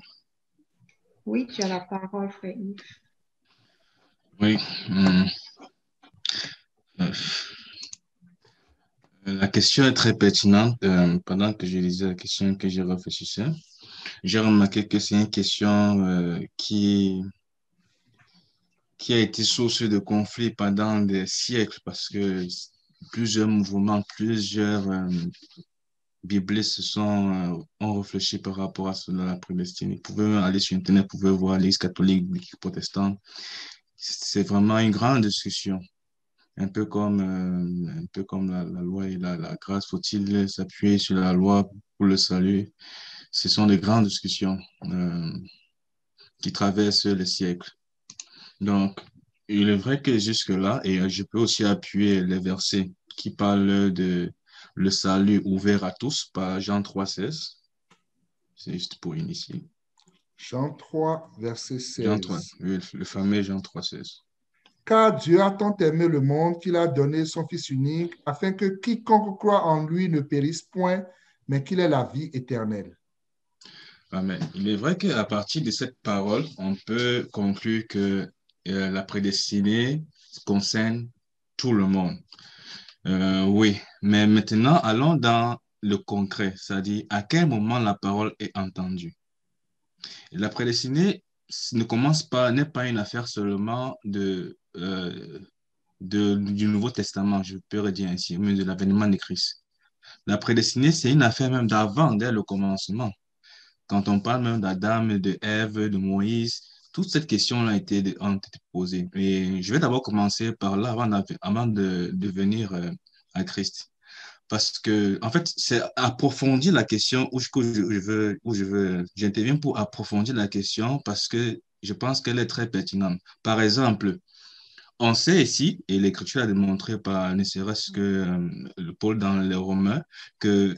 Oui, tu as la parole, frère Yves. Oui. La question est très pertinente. Pendant que je lisais la question, que je réfléchissais, j'ai remarqué que c'est une question qui a été source de conflits pendant des siècles parce que plusieurs mouvements, plusieurs biblistes ont réfléchi par rapport à cela, la prédestinée. Vous pouvez aller sur Internet, vous pouvez voir l'Église catholique, l'Église protestante. C'est vraiment une grande discussion. Un peu comme la loi et la grâce. Faut-il s'appuyer sur la loi pour le salut? Ce sont de grandes discussions qui traversent les siècles. Donc, il est vrai que jusque-là, et je peux aussi appuyer les versets qui parlent de le salut ouvert à tous par Jean 3,16. C'est juste pour initier. Jean 3, verset 16. Jean 3, le fameux Jean 3,16. Car Dieu a tant aimé le monde qu'il a donné son Fils unique, afin que quiconque croit en lui ne périsse point, mais qu'il ait la vie éternelle. Amen. Il est vrai qu'à partir de cette parole, on peut conclure que la prédestinée concerne tout le monde. Oui, mais maintenant, allons dans le concret, c'est-à-dire à quel moment la parole est entendue. La prédestinée n'est pas une affaire seulement du Nouveau Testament, je peux dire ainsi, mais de l'avènement de Christ. La prédestinée, c'est une affaire même d'avant, dès le commencement. Quand on parle même d'Adam, de Ève, de Moïse, toute cette question-là ont été posée. Et je vais d'abord commencer par là avant de venir à Christ. Parce que, en fait, c'est approfondir la question j'interviens pour approfondir la question parce que je pense qu'elle est très pertinente. Par exemple, on sait ici, et l'Écriture a démontré par ne serait-ce que Paul dans les Romains, que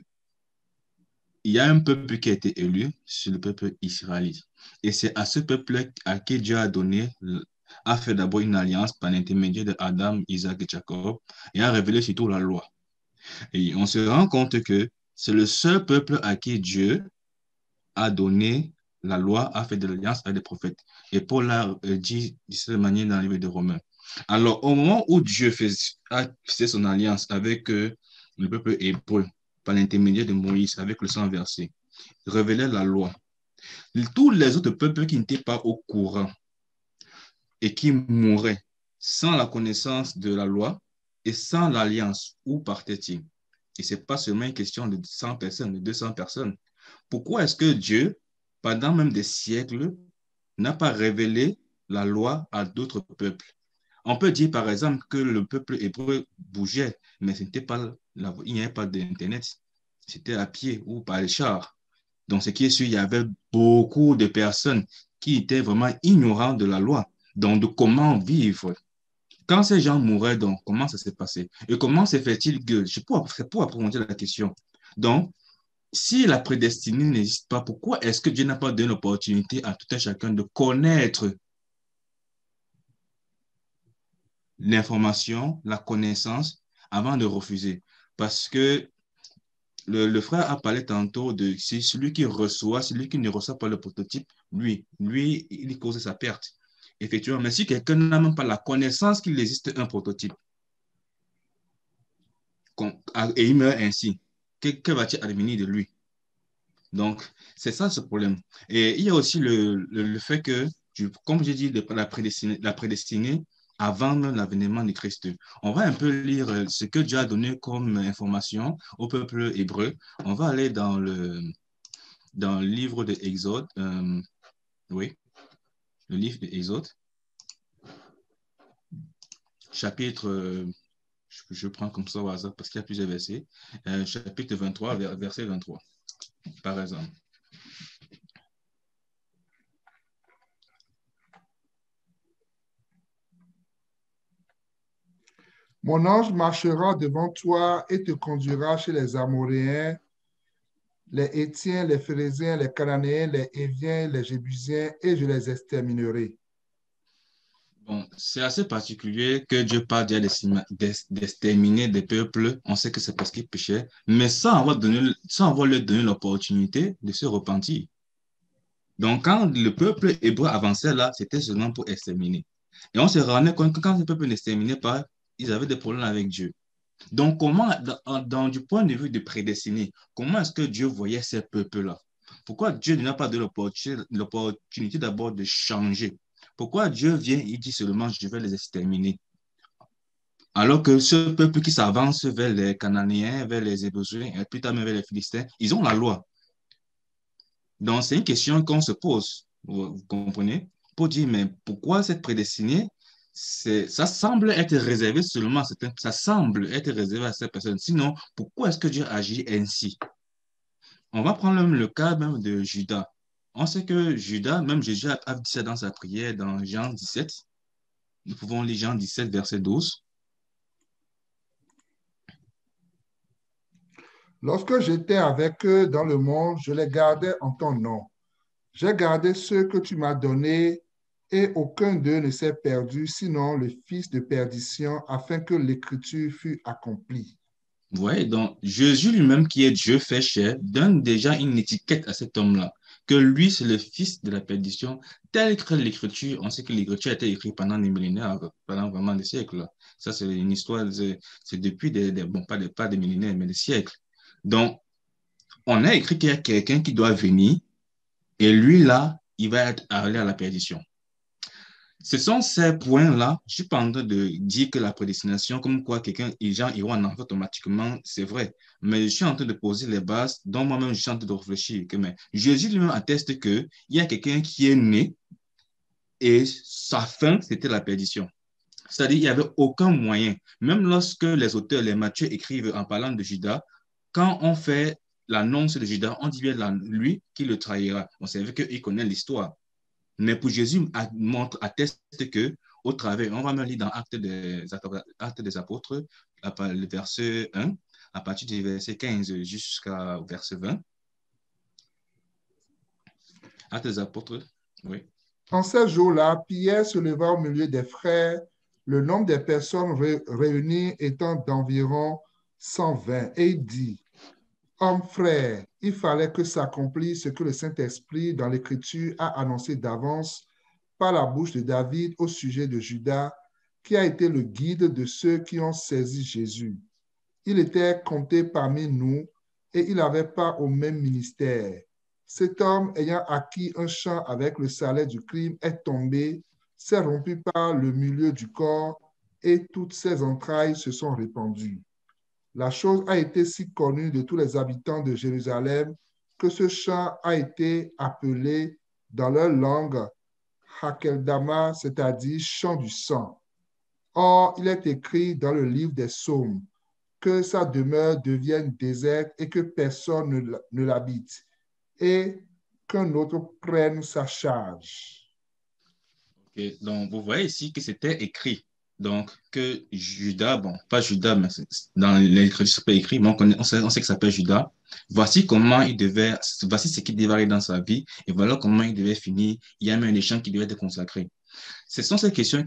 il y a un peuple qui a été élu, c'est le peuple israélite. Et c'est à ce peuple à qui Dieu a fait d'abord une alliance par l'intermédiaire d'Adam, Isaac et Jacob, et a révélé surtout la loi. Et on se rend compte que c'est le seul peuple à qui Dieu a donné la loi, a fait de l'alliance avec des prophètes. Et Paul l'a dit de cette manière dans le livre de Romains. Alors, au moment où Dieu a fait son alliance avec le peuple hébreu, par l'intermédiaire de Moïse, avec le sang versé, révélait la loi. Tous les autres peuples qui n'étaient pas au courant et qui mouraient sans la connaissance de la loi et sans l'alliance, où partaient-ils? Et ce n'est pas seulement une question de 100 personnes, de 200 personnes. Pourquoi est-ce que Dieu, pendant même des siècles, n'a pas révélé la loi à d'autres peuples? On peut dire par exemple que le peuple hébreu bougeait, mais il n'y avait pas d'Internet. C'était à pied ou par les chars. Donc, ce qui est sûr, il y avait beaucoup de personnes qui étaient vraiment ignorantes de la loi, donc de comment vivre. Quand ces gens mouraient, donc, comment ça s'est passé? Et comment se fait-il que, c'est pour approfondir la question. Donc, si la prédestinée n'existe pas, pourquoi est-ce que Dieu n'a pas donné l'opportunité à tout un chacun de connaître l'information, la connaissance, avant de refuser? Parce que le frère a parlé tantôt de celui qui reçoit, celui qui ne reçoit pas le prototype, lui, il cause sa perte. Effectivement, mais si quelqu'un n'a même pas la connaissance qu'il existe un prototype, et il meurt ainsi, que va-t-il advenir de lui? Donc, c'est ça ce problème. Et il y a aussi le fait que, comme j'ai dit, la prédestinée avant même l'avènement de Christ. On va un peu lire ce que Dieu a donné comme information au peuple hébreu. On va aller dans le livre de Exode. Oui, le livre de Exode, chapitre, je prends comme ça au hasard parce qu'il y a plusieurs versets, chapitre 23, verset 23, par exemple. Mon ange marchera devant toi et te conduira chez les Amoréens, les Hétiens, les Phéréziens, les Cananéens, les Héviens, les Jébusiens, et je les exterminerai. Bon, c'est assez particulier que Dieu parle déjà d'exterminer des peuples. On sait que c'est parce qu'ils péchaient, mais sans avoir leur donner l'opportunité de se repentir. Donc, quand le peuple hébreu avançait là, c'était seulement pour exterminer. Et on se rendait compte que quand le peuple n'exterminait pas, ils avaient des problèmes avec Dieu. Donc, comment, du point de vue de prédestiné, comment est-ce que Dieu voyait ces peuples-là? Pourquoi Dieu n'a pas donné l'opportunité d'abord de changer? Pourquoi Dieu vient et dit seulement, je vais les exterminer? Alors que ce peuple qui s'avance vers les Cananéens, vers les Hébreux, et plus tard même vers les Philistins, ils ont la loi. Donc, c'est une question qu'on se pose, vous comprenez? Pour dire, mais pourquoi cette prédestinée, ça semble être réservé seulement à certains, ça semble être réservé à ces personnes. Sinon, pourquoi est-ce que Dieu agit ainsi? On va prendre même le cas même de Judas. On sait que Judas, même Jésus a dit ça dans sa prière dans Jean 17. Nous pouvons lire Jean 17, verset 12. Lorsque j'étais avec eux dans le monde, je les gardais en ton nom. J'ai gardé ceux que tu m'as donnés et aucun d'eux ne s'est perdu, sinon le fils de perdition, afin que l'écriture fût accomplie. Oui, donc Jésus lui-même, qui est Dieu fait chair, donne déjà une étiquette à cet homme-là, que lui, c'est le fils de la perdition, tel que l'écriture, on sait que l'écriture a été écrite pendant des millénaires, pendant vraiment des siècles. Ça, c'est une histoire, c'est depuis bon, pas des millénaires, mais des siècles. Donc, on a écrit qu'il y a quelqu'un qui doit venir, et lui, là, il va aller à la perdition. Ce sont ces points-là, je suis pas en train de dire que la prédestination, comme quoi les gens iront en enfer automatiquement, c'est vrai. Mais je suis en train de poser les bases, dont moi-même je suis en train de réfléchir. Mais Jésus lui-même atteste qu'il y a quelqu'un qui est né et sa fin, c'était la perdition. C'est-à-dire qu'il n'y avait aucun moyen. Même lorsque les auteurs, les Matthieu écrivent en parlant de Judas, quand on fait l'annonce de Judas, on dit bien lui qui le trahira. On savait qu'il connaît l'histoire. Mais pour Jésus, atteste que au travers, on va me lire dans Actes des Apôtres, le verset 1, à partir du verset 15 jusqu'au verset 20. Actes des Apôtres, oui. En ces jours-là, Pierre se leva au milieu des frères, le nombre des personnes réunies étant d'environ 120, et il dit, hommes frères, il fallait que s'accomplisse ce que le Saint-Esprit dans l'Écriture a annoncé d'avance par la bouche de David au sujet de Judas, qui a été le guide de ceux qui ont saisi Jésus. Il était compté parmi nous et il n'avait pas au même ministère. Cet homme, ayant acquis un champ avec le salaire du crime, est tombé, s'est rompu par le milieu du corps et toutes ses entrailles se sont répandues. La chose a été si connue de tous les habitants de Jérusalem que ce champ a été appelé dans leur langue Hakeldama, c'est-à-dire champ du sang. Or, il est écrit dans le livre des psaumes que sa demeure devienne déserte et que personne ne l'habite, et qu'un autre prenne sa charge. Okay. Donc, vous voyez ici que c'était écrit. Donc, que Judas, bon, pas Judas, mais dans l'écriture, c'est pas écrit, mais on sait que ça s'appelle Judas. Voici ce qu'il devait arriver dans sa vie, et voilà comment il devait finir. Il y a même un échange qui devait être consacré. Ce sont ces questions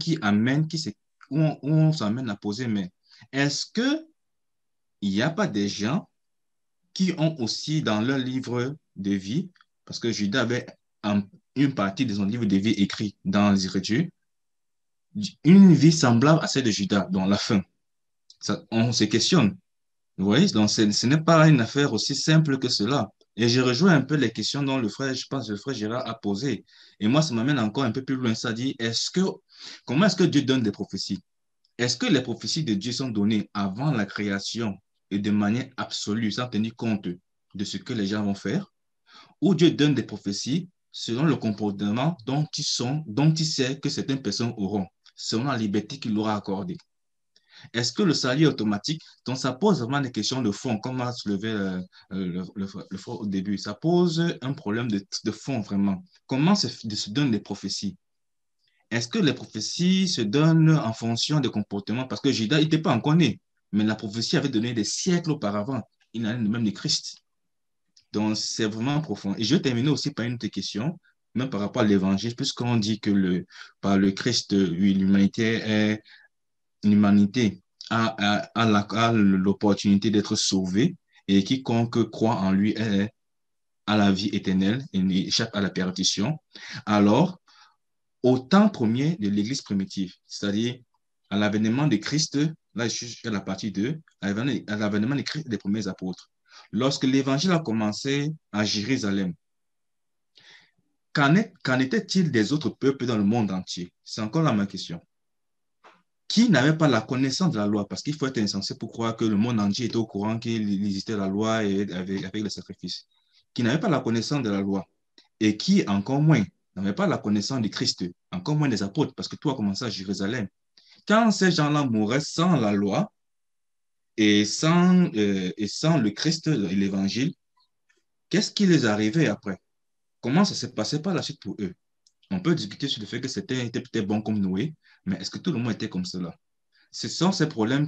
où on s'amène à poser, mais est-ce que il n'y a pas des gens qui ont aussi dans leur livre de vie, parce que Judas avait une partie de son livre de vie écrit dans les Écritures, une vie semblable à celle de Judas, dans la fin. On se questionne. Vous voyez, donc ce n'est pas une affaire aussi simple que cela. Et je rejoins un peu les questions dont je pense que le frère Gérard a posé. Et moi, ça m'amène encore un peu plus loin. Ça dit, comment est-ce que Dieu donne des prophéties? Est-ce que les prophéties de Dieu sont données avant la création et de manière absolue, sans tenir compte de ce que les gens vont faire? Ou Dieu donne des prophéties selon le comportement dont il sait que certaines personnes auront, selon la liberté qu'il leur a accordée? Est-ce que le salut est automatique? Donc, ça pose vraiment des questions de fond, comme a soulevé le frère au début. Ça pose un problème de fond, vraiment. Comment se donnent les prophéties? Est-ce que les prophéties se donnent en fonction des comportements? Parce que Judas n'était pas encore né, mais la prophétie avait donné des siècles auparavant. Il n'allait même de Christ. Donc, c'est vraiment profond. Et je vais terminer aussi par une autre question, même par rapport à l'évangile, puisqu'on dit que par le Christ, oui, l'humanité a l'opportunité d'être sauvée et quiconque croit en lui a la vie éternelle et échappe à la perdition. Alors, au temps premier de l'Église primitive, c'est-à-dire à l'avènement de Christ, là je suis à la partie 2, à l'avènement de Christ des premiers apôtres. Lorsque l'Évangile a commencé à Jérusalem, qu'en était-il des autres peuples dans le monde entier? C'est encore la même question. Qui n'avait pas la connaissance de la loi? Parce qu'il faut être insensé pour croire que le monde entier était au courant qu'il existait la loi et avec les sacrifices. Qui n'avait pas la connaissance de la loi et qui, encore moins, n'avait pas la connaissance du Christ, encore moins des apôtres, parce que tout a commencé à Jérusalem. Quand ces gens-là mouraient sans la loi et sans le Christ et l'Évangile, qu'est-ce qui les arrivait après? Comment ça s'est passé par la suite pour eux? On peut discuter sur le fait que c'était était peut-être bon comme Noé, mais est-ce que tout le monde était comme cela? Ce sont ces problèmes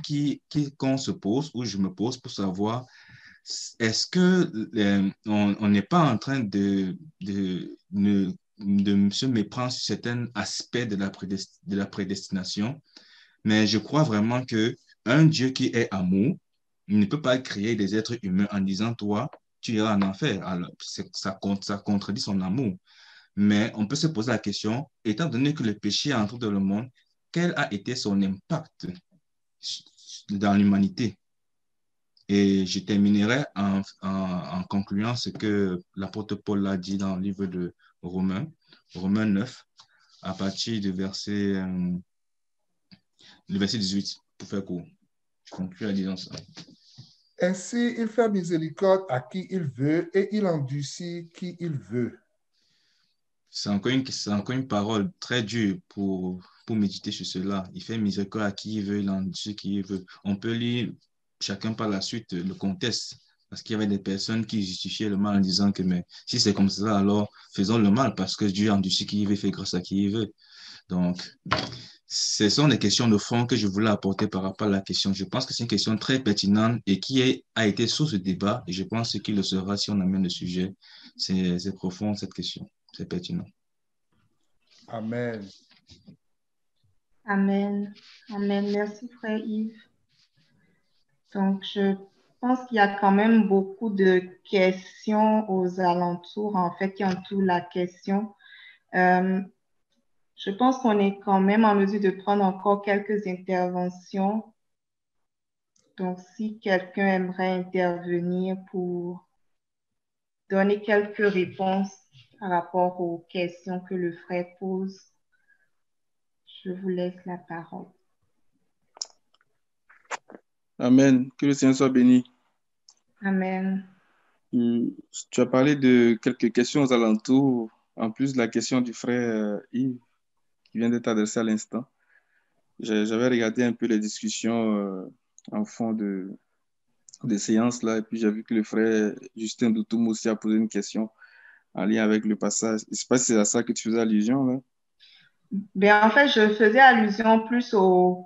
qu'on se pose ou je me pose pour savoir est-ce que on n'est pas en train de se méprendre sur certains aspects de la prédestination, mais je crois vraiment que un Dieu qui est amour ne peut pas créer des êtres humains en disant toi, tu iras en enfer. Alors, ça contredit son amour. Mais on peut se poser la question, étant donné que le péché est entré dans le monde, quel a été son impact dans l'humanité? Et je terminerai en concluant ce que l'apôtre Paul a dit dans le livre de Romains, Romains 9, à partir du le verset 18, pour faire court. Je conclue en disant ça. Ainsi, il fait miséricorde à qui il veut et il endurcit qui il veut. C'est encore une parole très dure pour méditer sur cela. Il fait miséricorde à qui il veut, il endurcit qui il veut. On peut lire chacun par la suite le contexte. Parce qu'il y avait des personnes qui justifiaient le mal en disant que mais si c'est comme ça, alors faisons le mal parce que Dieu endurcit qui il veut, fait grâce à qui il veut. Donc, ce sont des questions de fond que je voulais apporter par rapport à la question. Je pense que c'est une question très pertinente et qui a été source de débat. Et je pense qu'il le sera si on amène le sujet. C'est profond cette question. C'est pertinent. Amen. Amen. Amen. Merci, frère Yves. Donc, je pense qu'il y a quand même beaucoup de questions aux alentours, en fait, qui entourent la question. Je pense qu'on est quand même en mesure de prendre encore quelques interventions. Donc, si quelqu'un aimerait intervenir pour donner quelques réponses par rapport aux questions que le frère pose, je vous laisse la parole. Amen. Que le Seigneur soit béni. Amen. Tu as parlé de quelques questions aux alentours, en plus de la question du frère Yves qui vient d'être adressée à l'instant. J'avais regardé un peu les discussions en fond des séances là, et puis j'ai vu que le frère Justin Doutoum aussi a posé une question en lien avec le passage. Je ne sais pas si c'est à ça que tu faisais allusion là. Ben, en fait, je faisais allusion plus au...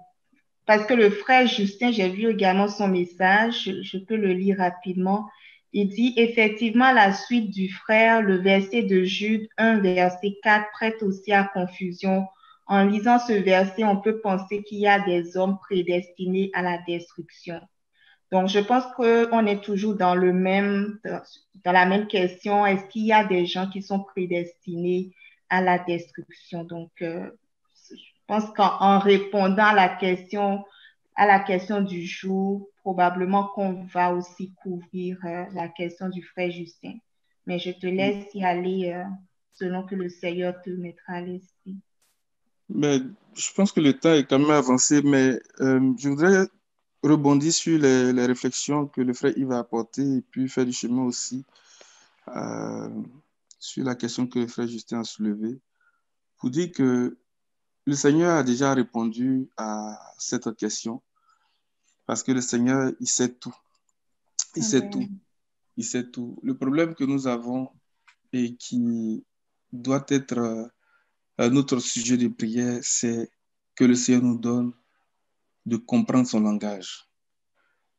Parce que le frère Justin, j'ai vu également son message, je peux le lire rapidement. Il dit, effectivement, la suite du frère, le verset de Jude 1, verset 4, prête aussi à confusion. En lisant ce verset, on peut penser qu'il y a des hommes prédestinés à la destruction. Donc, je pense qu'on est toujours dans la même question. Est-ce qu'il y a des gens qui sont prédestinés à la destruction? Donc, je pense qu'en répondant à la question du jour, probablement qu'on va aussi couvrir la question du frère Justin. mais je te laisse y aller selon que le Seigneur te mettra à l'esprit. Mais je pense que le temps est quand même avancé, mais je voudrais rebondir sur les réflexions que le frère Yves a apportées et puis faire du chemin aussi euh, sur la question que le frère Justin a soulevée pour dire que le Seigneur a déjà répondu à cette question parce que le Seigneur, il sait tout. Il sait tout. Amen. Il sait tout. Le problème que nous avons et qui doit être notre sujet de prière, c'est que le Seigneur nous donne de comprendre son langage.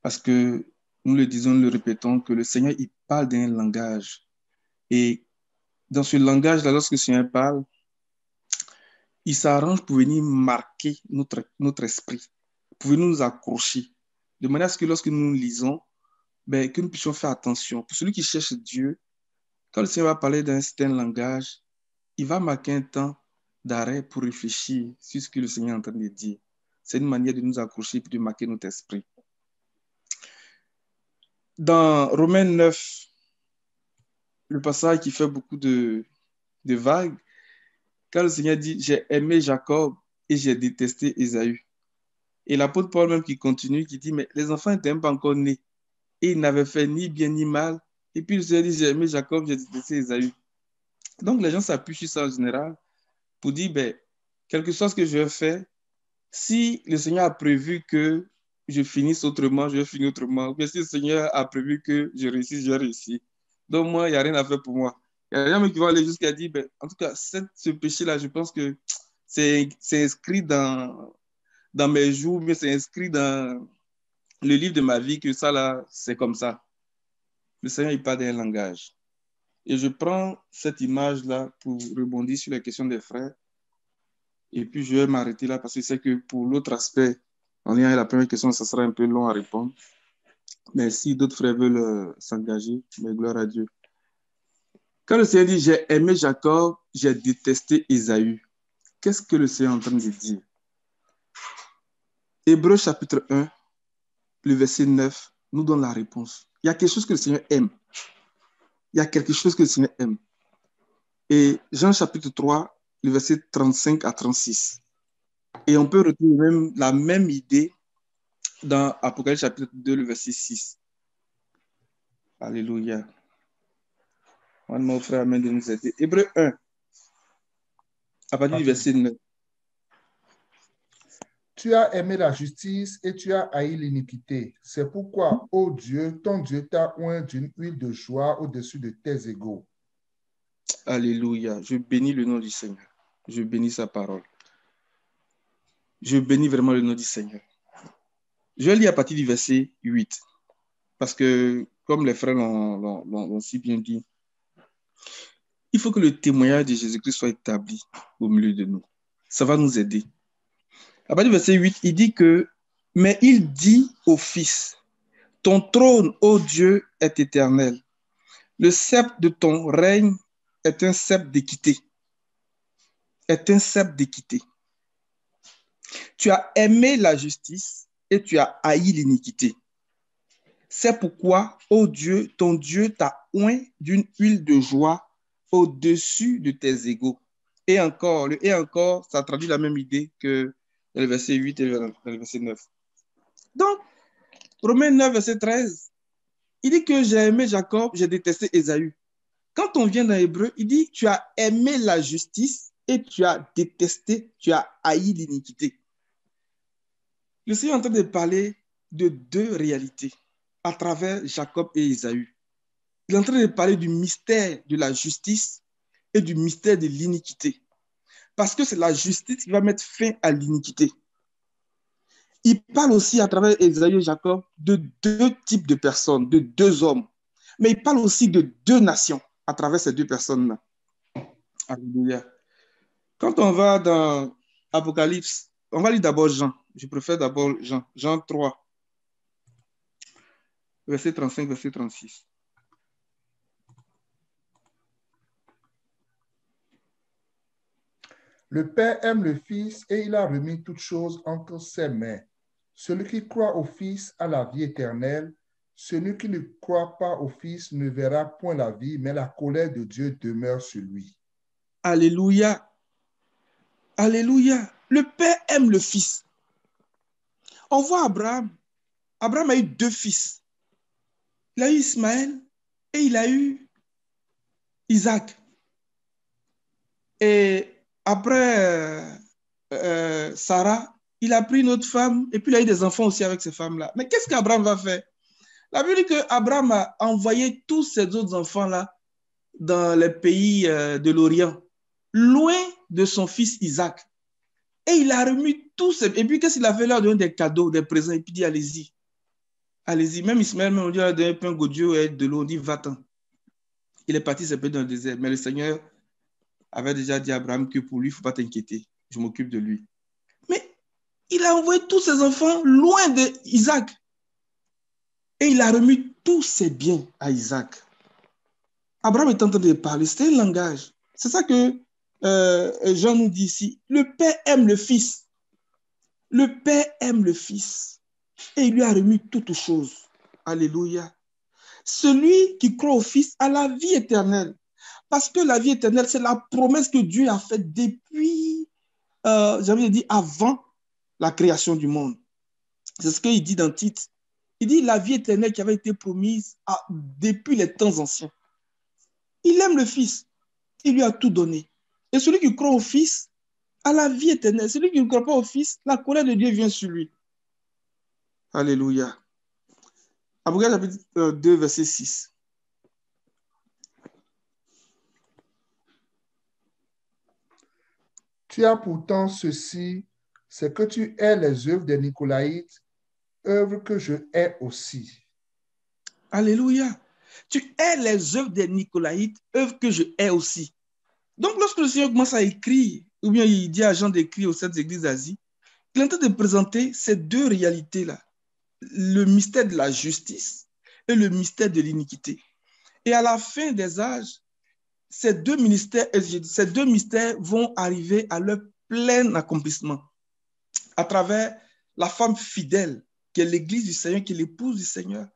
Parce que nous le disons, nous le répétons, que le Seigneur, il parle d'un langage. Et dans ce langage-là, lorsque le Seigneur parle, il s'arrange pour venir marquer notre esprit, pour venir nous accrocher, de manière à ce que lorsque nous lisons, ben, que nous puissions faire attention. Pour celui qui cherche Dieu, quand le Seigneur va parler d'un certain langage, il va marquer un temps d'arrêt pour réfléchir sur ce que le Seigneur est en train de dire. C'est une manière de nous accrocher et de marquer notre esprit. Dans Romains 9, le passage qui fait beaucoup de vagues, quand le Seigneur dit « J'ai aimé Jacob et j'ai détesté Ésaü ». Et l'apôtre Paul même qui continue, qui dit « Mais les enfants n'étaient même pas encore nés et ils n'avaient fait ni bien ni mal. » Et puis le Seigneur dit « J'ai aimé Jacob, j'ai détesté Ésaü ». Donc les gens s'appuient sur ça en général pour dire ben, quel que soit ce que je vais faire, si le Seigneur a prévu que je finisse autrement, je vais finir autrement. Ou bien si le Seigneur a prévu que je réussisse, je vais réussir. Donc moi, il n'y a rien à faire pour moi. Il y a des gens qui vont aller jusqu'à dire, ben, en tout cas, ce péché-là, je pense que c'est inscrit dans mes jours, mais c'est inscrit dans le livre de ma vie que ça, là, c'est comme ça. Le Seigneur, il parle d'un langage. Et je prends cette image-là pour rebondir sur la question des frères. Et puis, je vais m'arrêter là parce que c'est que pour l'autre aspect, en lien avec la première question, ça sera un peu long à répondre. Mais si d'autres frères veulent s'engager, mais gloire à Dieu. Quand le Seigneur dit « J'ai aimé Jacob, j'ai détesté Ésaü », qu'est-ce que le Seigneur est en train de dire? Hébreux chapitre 1, le verset 9, nous donne la réponse. Il y a quelque chose que le Seigneur aime. Il y a quelque chose que le Seigneur aime. Et Jean chapitre 3, le verset 35 à 36. Et on peut retrouver même la même idée dans Apocalypse chapitre 2, le verset 6. Alléluia. On demande au frère Amen de nous aider. Hébreux 1, à partir du verset 9. Tu as aimé la justice et tu as haï l'iniquité. C'est pourquoi, ô Dieu, ton Dieu t'a oint d'une huile de joie au-dessus de tes égaux. Alléluia. Je bénis le nom du Seigneur. Je bénis sa parole. Je bénis vraiment le nom du Seigneur. Je vais lire à partir du verset 8. Parce que, comme les frères l'ont si bien dit, il faut que le témoignage de Jésus-Christ soit établi au milieu de nous. Ça va nous aider. À partir du verset 8, il dit que « Mais il dit au Fils, ton trône, ô Dieu, est éternel. Le sceptre de ton règne est un sceptre d'équité. Est un sceptre d'équité. Tu as aimé la justice et tu as haï l'iniquité. C'est pourquoi, ô Dieu, ton Dieu t'a oint d'une huile de joie au-dessus de tes égaux. » Et encore, le « et encore », ça traduit la même idée que le verset 8 et le verset 9. Donc, Romains 9, verset 13, il dit que j'ai aimé Jacob, j'ai détesté Ésaü. Quand on vient dans Hébreu, il dit tu as aimé la justice et tu as détesté, tu as haï l'iniquité. Le Seigneur est en train de parler de deux réalités à travers Jacob et Ésaü. Il est en train de parler du mystère de la justice et du mystère de l'iniquité. Parce que c'est la justice qui va mettre fin à l'iniquité. Il parle aussi à travers Ésaü et Jacob de deux types de personnes, de deux hommes. Mais il parle aussi de deux nations à travers ces deux personnes-là. Alléluia. Quand on va dans Apocalypse, on va lire d'abord Jean. Je préfère d'abord Jean. Jean 3, verset 35, verset 36. Le Père aime le Fils et il a remis toutes choses entre ses mains. Celui qui croit au Fils a la vie éternelle, celui qui ne croit pas au Fils ne verra point la vie, mais la colère de Dieu demeure sur lui. Alléluia. Alléluia. Le Père aime le Fils. On voit Abraham. Abraham a eu 2 fils. Il a eu Ismaël et il a eu Isaac. Et après Sarah, il a pris une autre femme et puis il a eu des enfants aussi avec ces femmes-là. Mais qu'est-ce qu'Abraham va faire? La Bible dit qu'Abraham a envoyé tous ces autres enfants-là dans les pays de l'Orient, loin de son fils Isaac. Et il a remis tous ces... Et puis qu'est-ce qu'il a fait? Il leur a donné des cadeaux, des présents, et puis il dit allez-y. Allez-y. Même Ismaël, on lui a donné un pain gaudio et de l'eau, on dit va-t'en. Il est parti se perdre dans le désert. Mais le Seigneur avait déjà dit à Abraham que pour lui, il ne faut pas t'inquiéter. Je m'occupe de lui. Mais il a envoyé tous ses enfants loin d'Isaac. Et il a remis tous ses biens à Isaac. Abraham est en train de parler. C'est un langage. C'est ça que Jean nous dit ici. Le Père aime le Fils. Le Père aime le Fils. Et il lui a remis toutes choses. Alléluia. Celui qui croit au Fils a la vie éternelle. Parce que la vie éternelle, c'est la promesse que Dieu a faite depuis, j'avais dit, avant la création du monde. C'est ce qu'il dit dans Tite. Il dit la vie éternelle qui avait été promise depuis les temps anciens. Il aime le Fils. Il lui a tout donné. Et celui qui croit au Fils a la vie éternelle. Celui qui ne croit pas au Fils, la colère de Dieu vient sur lui. Alléluia. Apocalypse chapitre 2, verset 6. Tu as pourtant ceci, c'est que tu hais les œuvres des Nicolaïtes, œuvres que je hais aussi. Alléluia. Tu hais les œuvres des Nicolaïtes, œuvres que je hais aussi. Donc, lorsque le Seigneur commence à écrire, ou bien il dit à Jean d'écrire aux 7 églises d'Asie, il est en train de présenter ces 2 réalités-là. Le mystère de la justice et le mystère de l'iniquité. Et à la fin des âges, ces deux mystères vont arriver à leur plein accomplissement à travers la femme fidèle, qui est l'église du Seigneur, qui est l'épouse du Seigneur,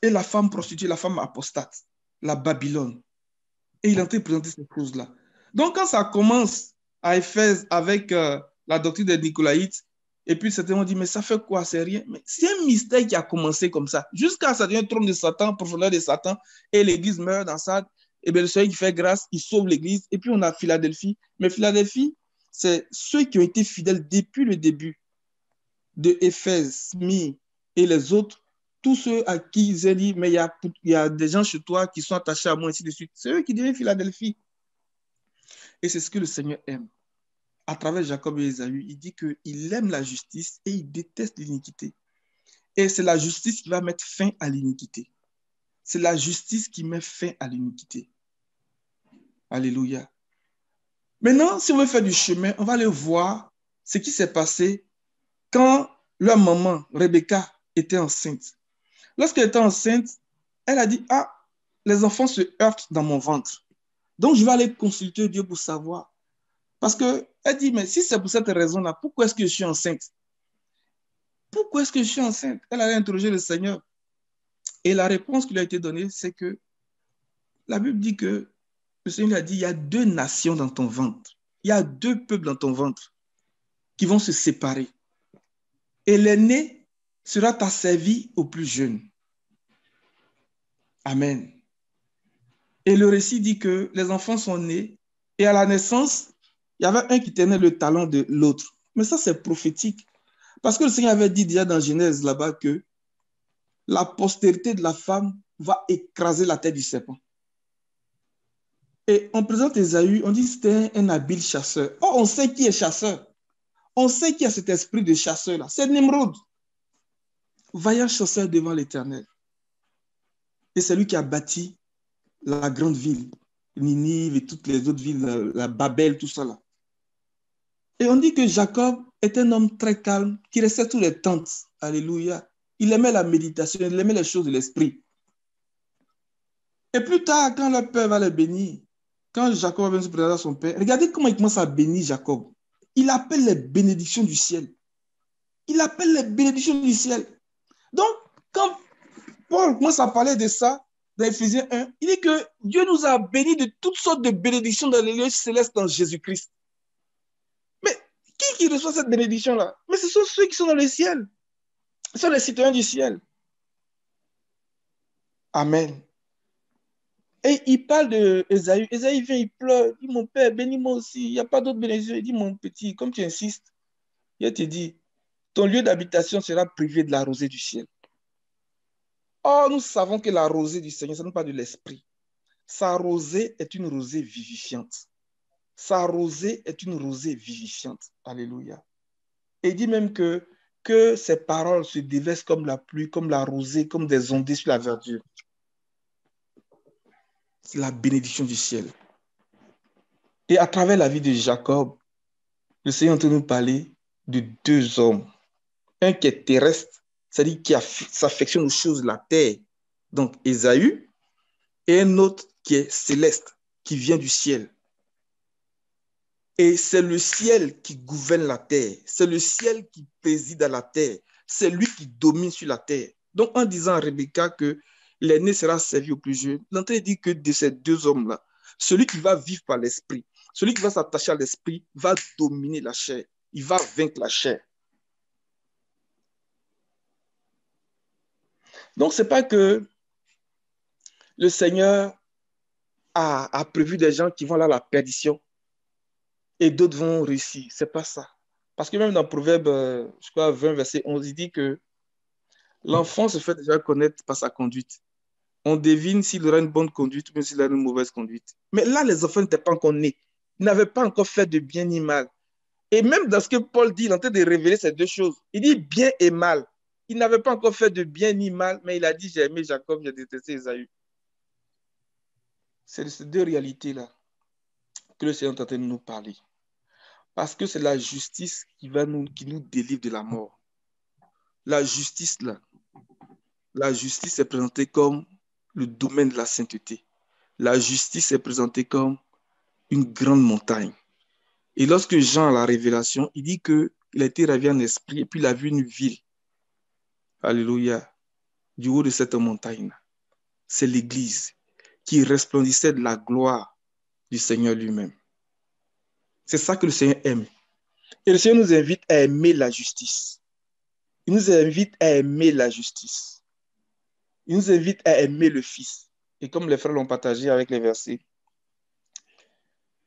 et la femme prostituée, la femme apostate, la Babylone. Et il est en train de présenter ces choses-là. Donc, quand ça commence à Éphèse avec la doctrine des Nicolaïtes, et puis certains ont dit, mais ça fait quoi? C'est rien. Mais c'est un mystère qui a commencé comme ça, jusqu'à ça devient trône de Satan, profondeur de Satan, et l'église meurt dans ça. Et bien le Seigneur qui fait grâce, il sauve l'église. Et puis on a Philadelphie. Mais Philadelphie, c'est ceux qui ont été fidèles depuis le début de Éphèse, Smyrne et les autres, tous ceux à qui ils ont dit, mais il y a des gens chez toi qui sont attachés à moi, ainsi de suite. C'est eux qui deviennent Philadelphie. Et c'est ce que le Seigneur aime. À travers Jacob et Ésaü, il dit qu'il aime la justice et il déteste l'iniquité. Et c'est la justice qui va mettre fin à l'iniquité. C'est la justice qui met fin à l'iniquité. Alléluia. Maintenant, si on veut faire du chemin, on va aller voir ce qui s'est passé quand leur maman, Rebecca, était enceinte. Lorsqu'elle était enceinte, elle a dit, ah, les enfants se heurtent dans mon ventre. Donc, je vais aller consulter Dieu pour savoir. Parce qu'elle dit, mais si c'est pour cette raison-là, pourquoi est-ce que je suis enceinte? Pourquoi est-ce que je suis enceinte? Elle allait interroger le Seigneur. Et la réponse qui lui a été donnée, c'est que la Bible dit que le Seigneur a dit, il y a 2 nations dans ton ventre. Il y a 2 peuples dans ton ventre qui vont se séparer. Et l'aîné sera asservi au plus jeune. Amen. Et le récit dit que les enfants sont nés et à la naissance, il y avait un qui tenait le talon de l'autre. Mais ça, c'est prophétique. Parce que le Seigneur avait dit déjà dans Genèse là-bas que la postérité de la femme va écraser la tête du serpent. Et on présente Ésaü, on dit que c'était un habile chasseur. Oh, on sait qui est chasseur. On sait qui a cet esprit de chasseur-là. C'est Nimrod. Vaillant chasseur devant l'Éternel. Et c'est lui qui a bâti la grande ville, Ninive et toutes les autres villes, la Babel, tout ça là. Et on dit que Jacob est un homme très calme, qui restait sous les tentes. Alléluia. Il aimait la méditation, il aimait les choses de l'esprit. Et plus tard, quand le père va le bénir, quand Jacob va se présenter à son père, regardez comment il commence à bénir Jacob. Il appelle les bénédictions du ciel. Il appelle les bénédictions du ciel. Donc, quand Paul commence à parler de ça dans Éphésiens 1. Il dit que Dieu nous a bénis de toutes sortes de bénédictions dans les lieux célestes en Jésus-Christ. Mais qui reçoit cette bénédiction-là? Mais ce sont ceux qui sont dans le ciel. Ce sont les citoyens du ciel. Amen. Et il parle de Ésaü. Ésaü vient, il pleure. Il dit, mon père, bénis-moi aussi. Il n'y a pas d'autre bénédiction. Il dit, mon petit, comme tu insistes, il te dit, ton lieu d'habitation sera privé de la rosée du ciel. Or, nous savons que la rosée du Seigneur, ce n'est pas de l'esprit. Sa rosée est une rosée vivifiante. Sa rosée est une rosée vivifiante. Alléluia. Et il dit même que ses paroles se déversent comme la pluie, comme la rosée, comme des ondées sur la verdure. C'est la bénédiction du ciel. Et à travers la vie de Jacob, le Seigneur est en train de nous parler de deux hommes. Un qui est terrestre, c'est-à-dire qui s'affectionne aux choses de la terre, donc Ésaü, et un autre qui est céleste, qui vient du ciel. Et c'est le ciel qui gouverne la terre, c'est le ciel qui préside à la terre, c'est lui qui domine sur la terre. Donc en disant à Rebecca que l'aîné sera servi au plus jeune, l'entrée dit que de ces deux hommes-là, celui qui va vivre par l'esprit, celui qui va s'attacher à l'esprit, va dominer la chair, il va vaincre la chair. Donc, ce n'est pas que le Seigneur a prévu des gens qui vont aller à la perdition et d'autres vont réussir. Ce n'est pas ça. Parce que même dans Proverbe, je crois, 20, verset 11, il dit que l'enfant se fait déjà connaître par sa conduite. On devine s'il aura une bonne conduite ou bien s'il a une mauvaise conduite. Mais là, les enfants n'étaient pas encore nés. Ils n'avaient pas encore fait de bien ni mal. Et même dans ce que Paul dit, il est en train de révéler ces deux choses. Il dit bien et mal. Il n'avait pas encore fait de bien ni mal, mais il a dit, j'ai aimé Jacob, j'ai détesté Ésaü. C'est de ces deux réalités-là que le Seigneur est en train de nous parler. Parce que c'est la justice qui nous délivre de la mort. La justice est présentée comme le domaine de la sainteté. La justice est présentée comme une grande montagne. Et lorsque Jean a la révélation, il dit qu'il a été ravi en esprit et puis il a vu une ville. Alléluia. Du haut de cette montagne. C'est l'Église qui resplendissait de la gloire du Seigneur lui-même. C'est ça que le Seigneur aime. Et le Seigneur nous invite à aimer la justice. Il nous invite à aimer la justice. Il nous invite à aimer le Fils. Et comme les frères l'ont partagé avec les versets,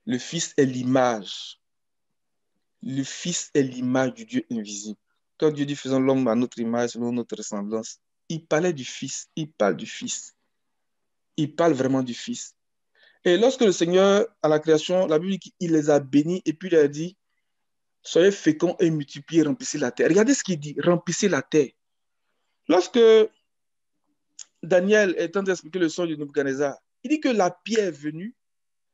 le Fils est l'image. Le Fils est l'image du Dieu invisible. Quand Dieu dit faisons l'homme à notre image, selon notre ressemblance, il parlait du Fils, il parle du Fils. Il parle vraiment du Fils. Et lorsque le Seigneur, à la création, la Bible dit qu'il les a bénis et puis il a dit, soyez féconds et multipliez, remplissez la terre. Regardez ce qu'il dit, remplissez la terre. Lorsque Daniel est en train d'expliquer le songe de Nebuchadnezzar, il dit que la pierre est venue,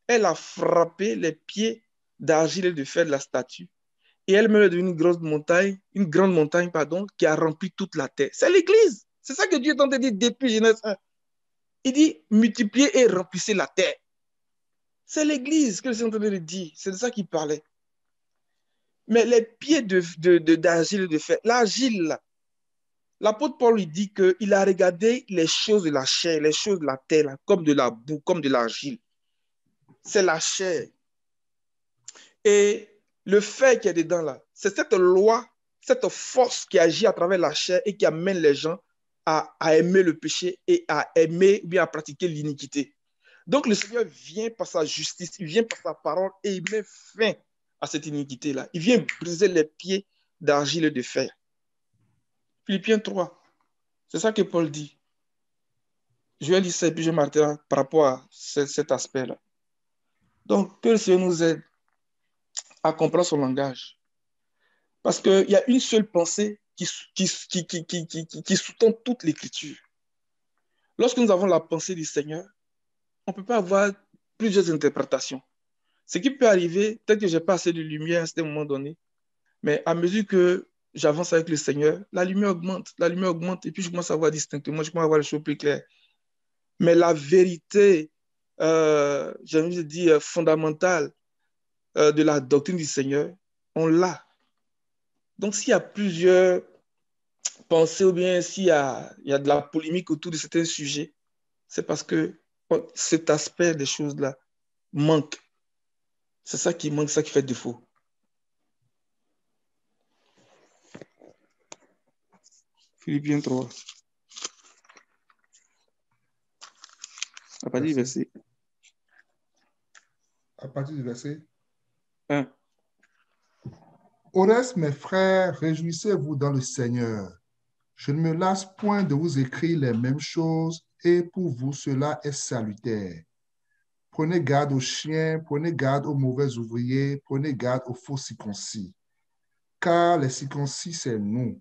elle a frappé les pieds d'argile et de fer de la statue. Et elle-même est devenue une grande montagne, qui a rempli toute la terre. C'est l'Église. C'est ça que Dieu est en train de dire depuis Genèse 1. Il dit, multipliez et remplissez la terre. C'est l'Église que le Seigneur est en train de dire. C'est de ça qu'il parlait. Mais les pieds d'argile et de fer, l'argile, l'apôtre Paul lui dit qu'il a regardé les choses de la chair, les choses de la terre, là, comme de la boue, comme de l'argile. C'est la chair. Et le fer qui est dedans, là, c'est cette loi, cette force qui agit à travers la chair et qui amène les gens à aimer le péché et à aimer ou bien à pratiquer l'iniquité. Donc le Seigneur vient par sa justice, il vient par sa parole et il met fin à cette iniquité-là. Il vient briser les pieds d'argile et de fer. Philippiens 3, c'est ça que Paul dit. Je vais lire ça et puis je m'arrêterai par rapport à cet aspect-là. Donc, que le Seigneur nous aide à comprendre son langage. Parce qu'il y a une seule pensée qui sous-tend toute l'écriture. Lorsque nous avons la pensée du Seigneur, on ne peut pas avoir plusieurs interprétations. Ce qui peut arriver, peut-être que je n'ai pas assez de lumière à ce moment donné, mais à mesure que j'avance avec le Seigneur, la lumière augmente, et puis je commence à voir distinctement, je commence à voir les choses plus claires. Mais la vérité, j'ai envie de dire, fondamentale de la doctrine du Seigneur, on l'a. Donc, s'il y a plusieurs pensez ou bien s'il y a de la polémique autour de certains sujets, c'est parce que cet aspect des choses-là manque. C'est ça qui manque, ça qui fait défaut. Philippiens 3. À partir du verset À partir du verset 1. Au reste, mes frères, réjouissez-vous dans le Seigneur. Je ne me lasse point de vous écrire les mêmes choses, et pour vous cela est salutaire. Prenez garde aux chiens, prenez garde aux mauvais ouvriers, prenez garde aux faux circoncis. Car les circoncis, c'est nous,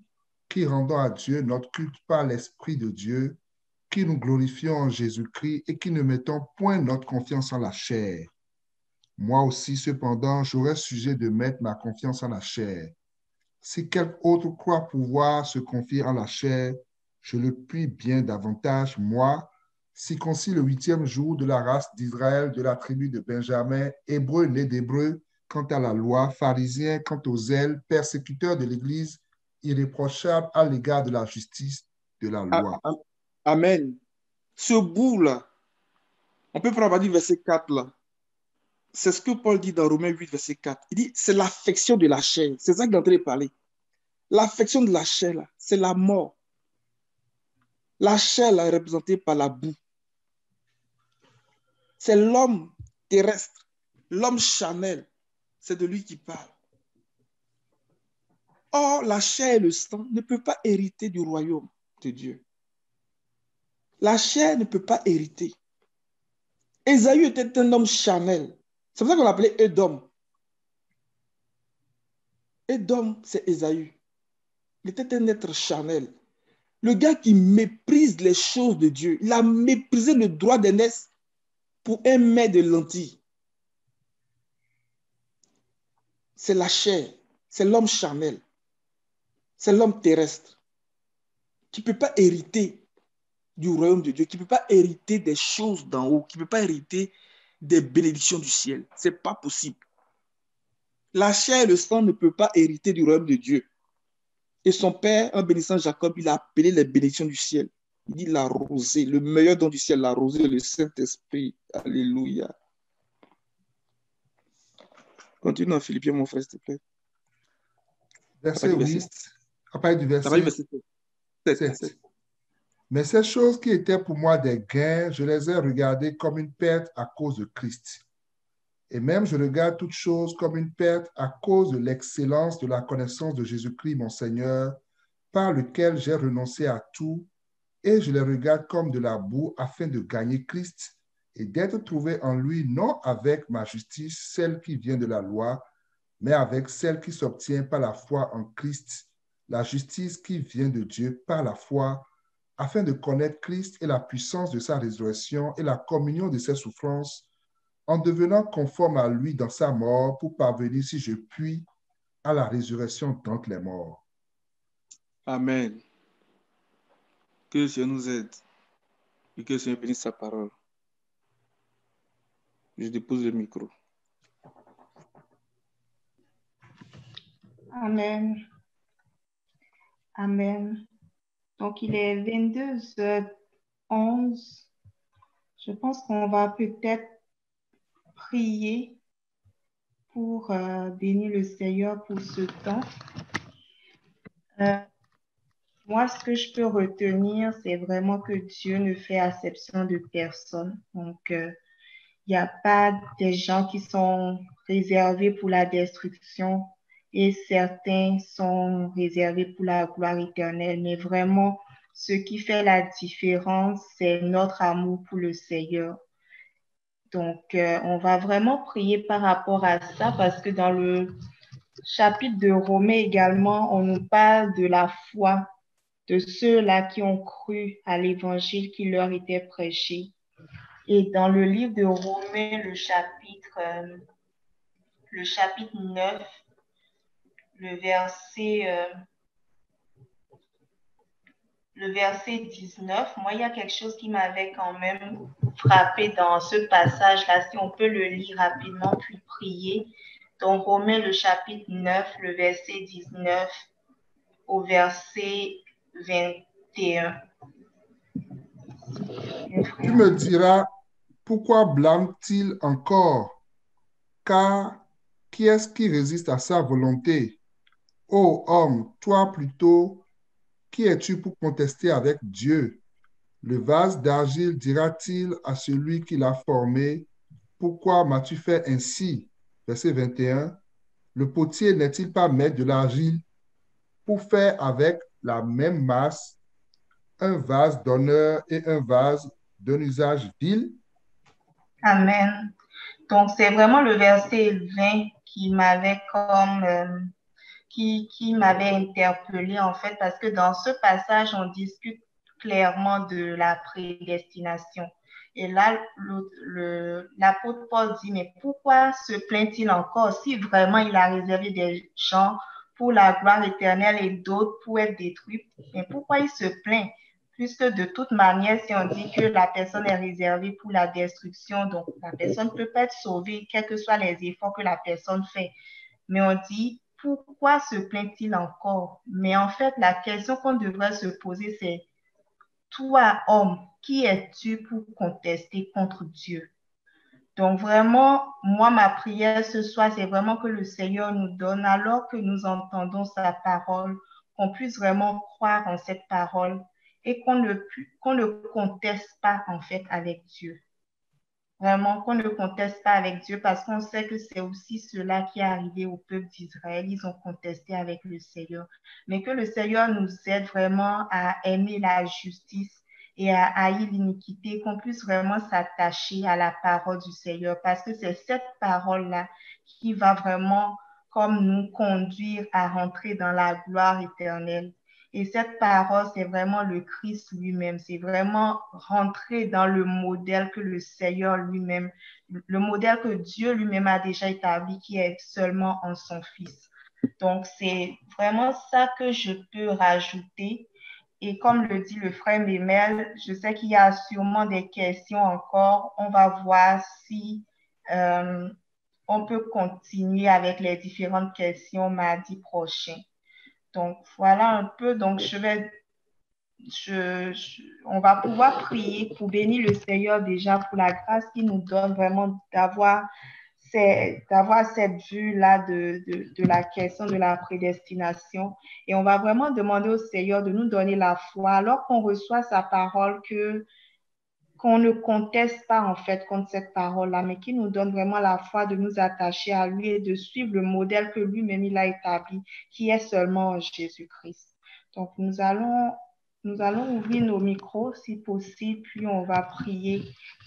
qui rendons à Dieu notre culte par l'Esprit de Dieu, qui nous glorifions en Jésus-Christ et qui ne mettons point notre confiance en la chair. Moi aussi, cependant, j'aurais sujet de mettre ma confiance en la chair. Si quelque autre croit pouvoir se confier en la chair, je le puis bien davantage, moi, circoncis le 8e jour de la race d'Israël, de la tribu de Benjamin, hébreu né d'hébreu, quant à la loi, pharisien quant aux zèles, persécuteur de l'Église, irréprochable à l'égard de la justice de la loi. Amen. Ce bout-là, on peut prendre à partir du verset 4 là. C'est ce que Paul dit dans Romains 8, verset 4. Il dit, c'est l'affection de la chair. C'est ça qu'il est en train de parler. L'affection de la chair, là, c'est la mort. La chair, là, est représentée par la boue. C'est l'homme terrestre, l'homme charnel. C'est de lui qui parle. Or, la chair et le sang ne peuvent pas hériter du royaume de Dieu. La chair ne peut pas hériter. Ésaü était un homme charnel. C'est pour ça qu'on l'appelait Édom. Édom, c'est Ésaü. Il était un être charnel. Le gars qui méprise les choses de Dieu. Il a méprisé le droit d'aînesse pour un mets de lentilles. C'est la chair. C'est l'homme charnel. C'est l'homme terrestre qui ne peut pas hériter du royaume de Dieu, qui ne peut pas hériter des choses d'en haut, qui ne peut pas hériter des bénédictions du ciel. Ce n'est pas possible. La chair et le sang ne peuvent pas hériter du royaume de Dieu. Et son père, en bénissant Jacob, il a appelé les bénédictions du ciel. Il dit la rosée, le meilleur don du ciel, la rosée, le Saint-Esprit. Alléluia. Continue dans Philippiens, mon frère, s'il te plaît. Verset 8, à partir du verset 7. Mais ces choses qui étaient pour moi des gains, je les ai regardées comme une perte à cause de Christ. Et même je regarde toutes choses comme une perte à cause de l'excellence de la connaissance de Jésus-Christ, mon Seigneur, par lequel j'ai renoncé à tout, et je les regarde comme de la boue afin de gagner Christ et d'être trouvé en lui, non avec ma justice, celle qui vient de la loi, mais avec celle qui s'obtient par la foi en Christ, la justice qui vient de Dieu par la foi, afin de connaître Christ et la puissance de sa résurrection et la communion de ses souffrances, en devenant conforme à lui dans sa mort pour parvenir, si je puis, à la résurrection d'entre les morts. Amen. Que le Seigneur nous aide et que le Seigneur bénisse sa parole. Je dépose le micro. Amen. Amen. Donc, il est 22h11. Je pense qu'on va peut-être prier pour bénir le Seigneur pour ce temps. Moi, ce que je peux retenir, c'est vraiment que Dieu ne fait acception de personne. Donc, il n'y a pas des gens qui sont réservés pour la destruction et certains sont réservés pour la gloire éternelle. Mais vraiment, ce qui fait la différence, c'est notre amour pour le Seigneur. Donc, on va vraiment prier par rapport à ça parce que dans le chapitre de Romains également, on nous parle de la foi de ceux-là qui ont cru à l'évangile qui leur était prêché. Et dans le livre de Romains, le chapitre 9, le verset 19, moi, il y a quelque chose qui m'avait quand même frappé dans ce passage-là, si on peut le lire rapidement, puis prier. Donc, Romains, le chapitre 9, le verset 19 au verset 21. Tu me diras, pourquoi blâme-t-il encore? Car qui est-ce qui résiste à sa volonté? Ô homme, toi plutôt, qui es-tu pour contester avec Dieu? Le vase d'argile dira-t-il à celui qui l'a formé, pourquoi m'as-tu fait ainsi? Verset 21. Le potier n'est-il pas maître de l'argile pour faire avec la même masse un vase d'honneur et un vase d'un usage vil? Amen. Donc, c'est vraiment le verset 20 qui m'avait qui m'avait interpellée en fait, parce que dans ce passage, on discute clairement de la prédestination. Et là, l'apôtre Paul dit, mais pourquoi se plaint-il encore si vraiment il a réservé des gens pour la gloire éternelle et d'autres pour être détruits? Mais pourquoi il se plaint? Puisque de toute manière, si on dit que la personne est réservée pour la destruction, donc la personne ne peut pas être sauvée, quels que soient les efforts que la personne fait. Mais on dit, pourquoi se plaint-il encore? Mais en fait, la question qu'on devrait se poser, c'est, toi, homme, qui es-tu pour contester contre Dieu? Donc vraiment, moi, ma prière ce soir, c'est vraiment que le Seigneur nous donne, alors que nous entendons sa parole, qu'on puisse vraiment croire en cette parole et qu'on ne conteste pas en fait avec Dieu. Vraiment, qu'on ne conteste pas avec Dieu, parce qu'on sait que c'est aussi cela qui est arrivé au peuple d'Israël. Ils ont contesté avec le Seigneur. Mais que le Seigneur nous aide vraiment à aimer la justice et à haïr l'iniquité, qu'on puisse vraiment s'attacher à la parole du Seigneur, parce que c'est cette parole-là qui va vraiment comme nous conduire à rentrer dans la gloire éternelle. Et cette parole, c'est vraiment le Christ lui-même. C'est vraiment rentrer dans le modèle que le Seigneur lui-même, le modèle que Dieu lui-même a déjà établi, qui est seulement en son Fils. Donc, c'est vraiment ça que je peux rajouter. Et comme le dit le frère Mémel, je sais qu'il y a sûrement des questions encore. On va voir si on peut continuer avec les différentes questions mardi prochain. Donc, voilà un peu. Donc, on va pouvoir prier pour bénir le Seigneur déjà pour la grâce qu'il nous donne vraiment d'avoir cette vue-là de la question de la prédestination. Et on va vraiment demander au Seigneur de nous donner la foi alors qu'on reçoit sa parole, qu'on ne conteste pas en fait contre cette parole-là, mais qui nous donne vraiment la foi de nous attacher à lui et de suivre le modèle que lui-même il a établi, qui est seulement Jésus-Christ. Donc nous allons ouvrir nos micros si possible, puis on va prier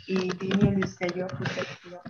et bénir le Seigneur pour cette prière.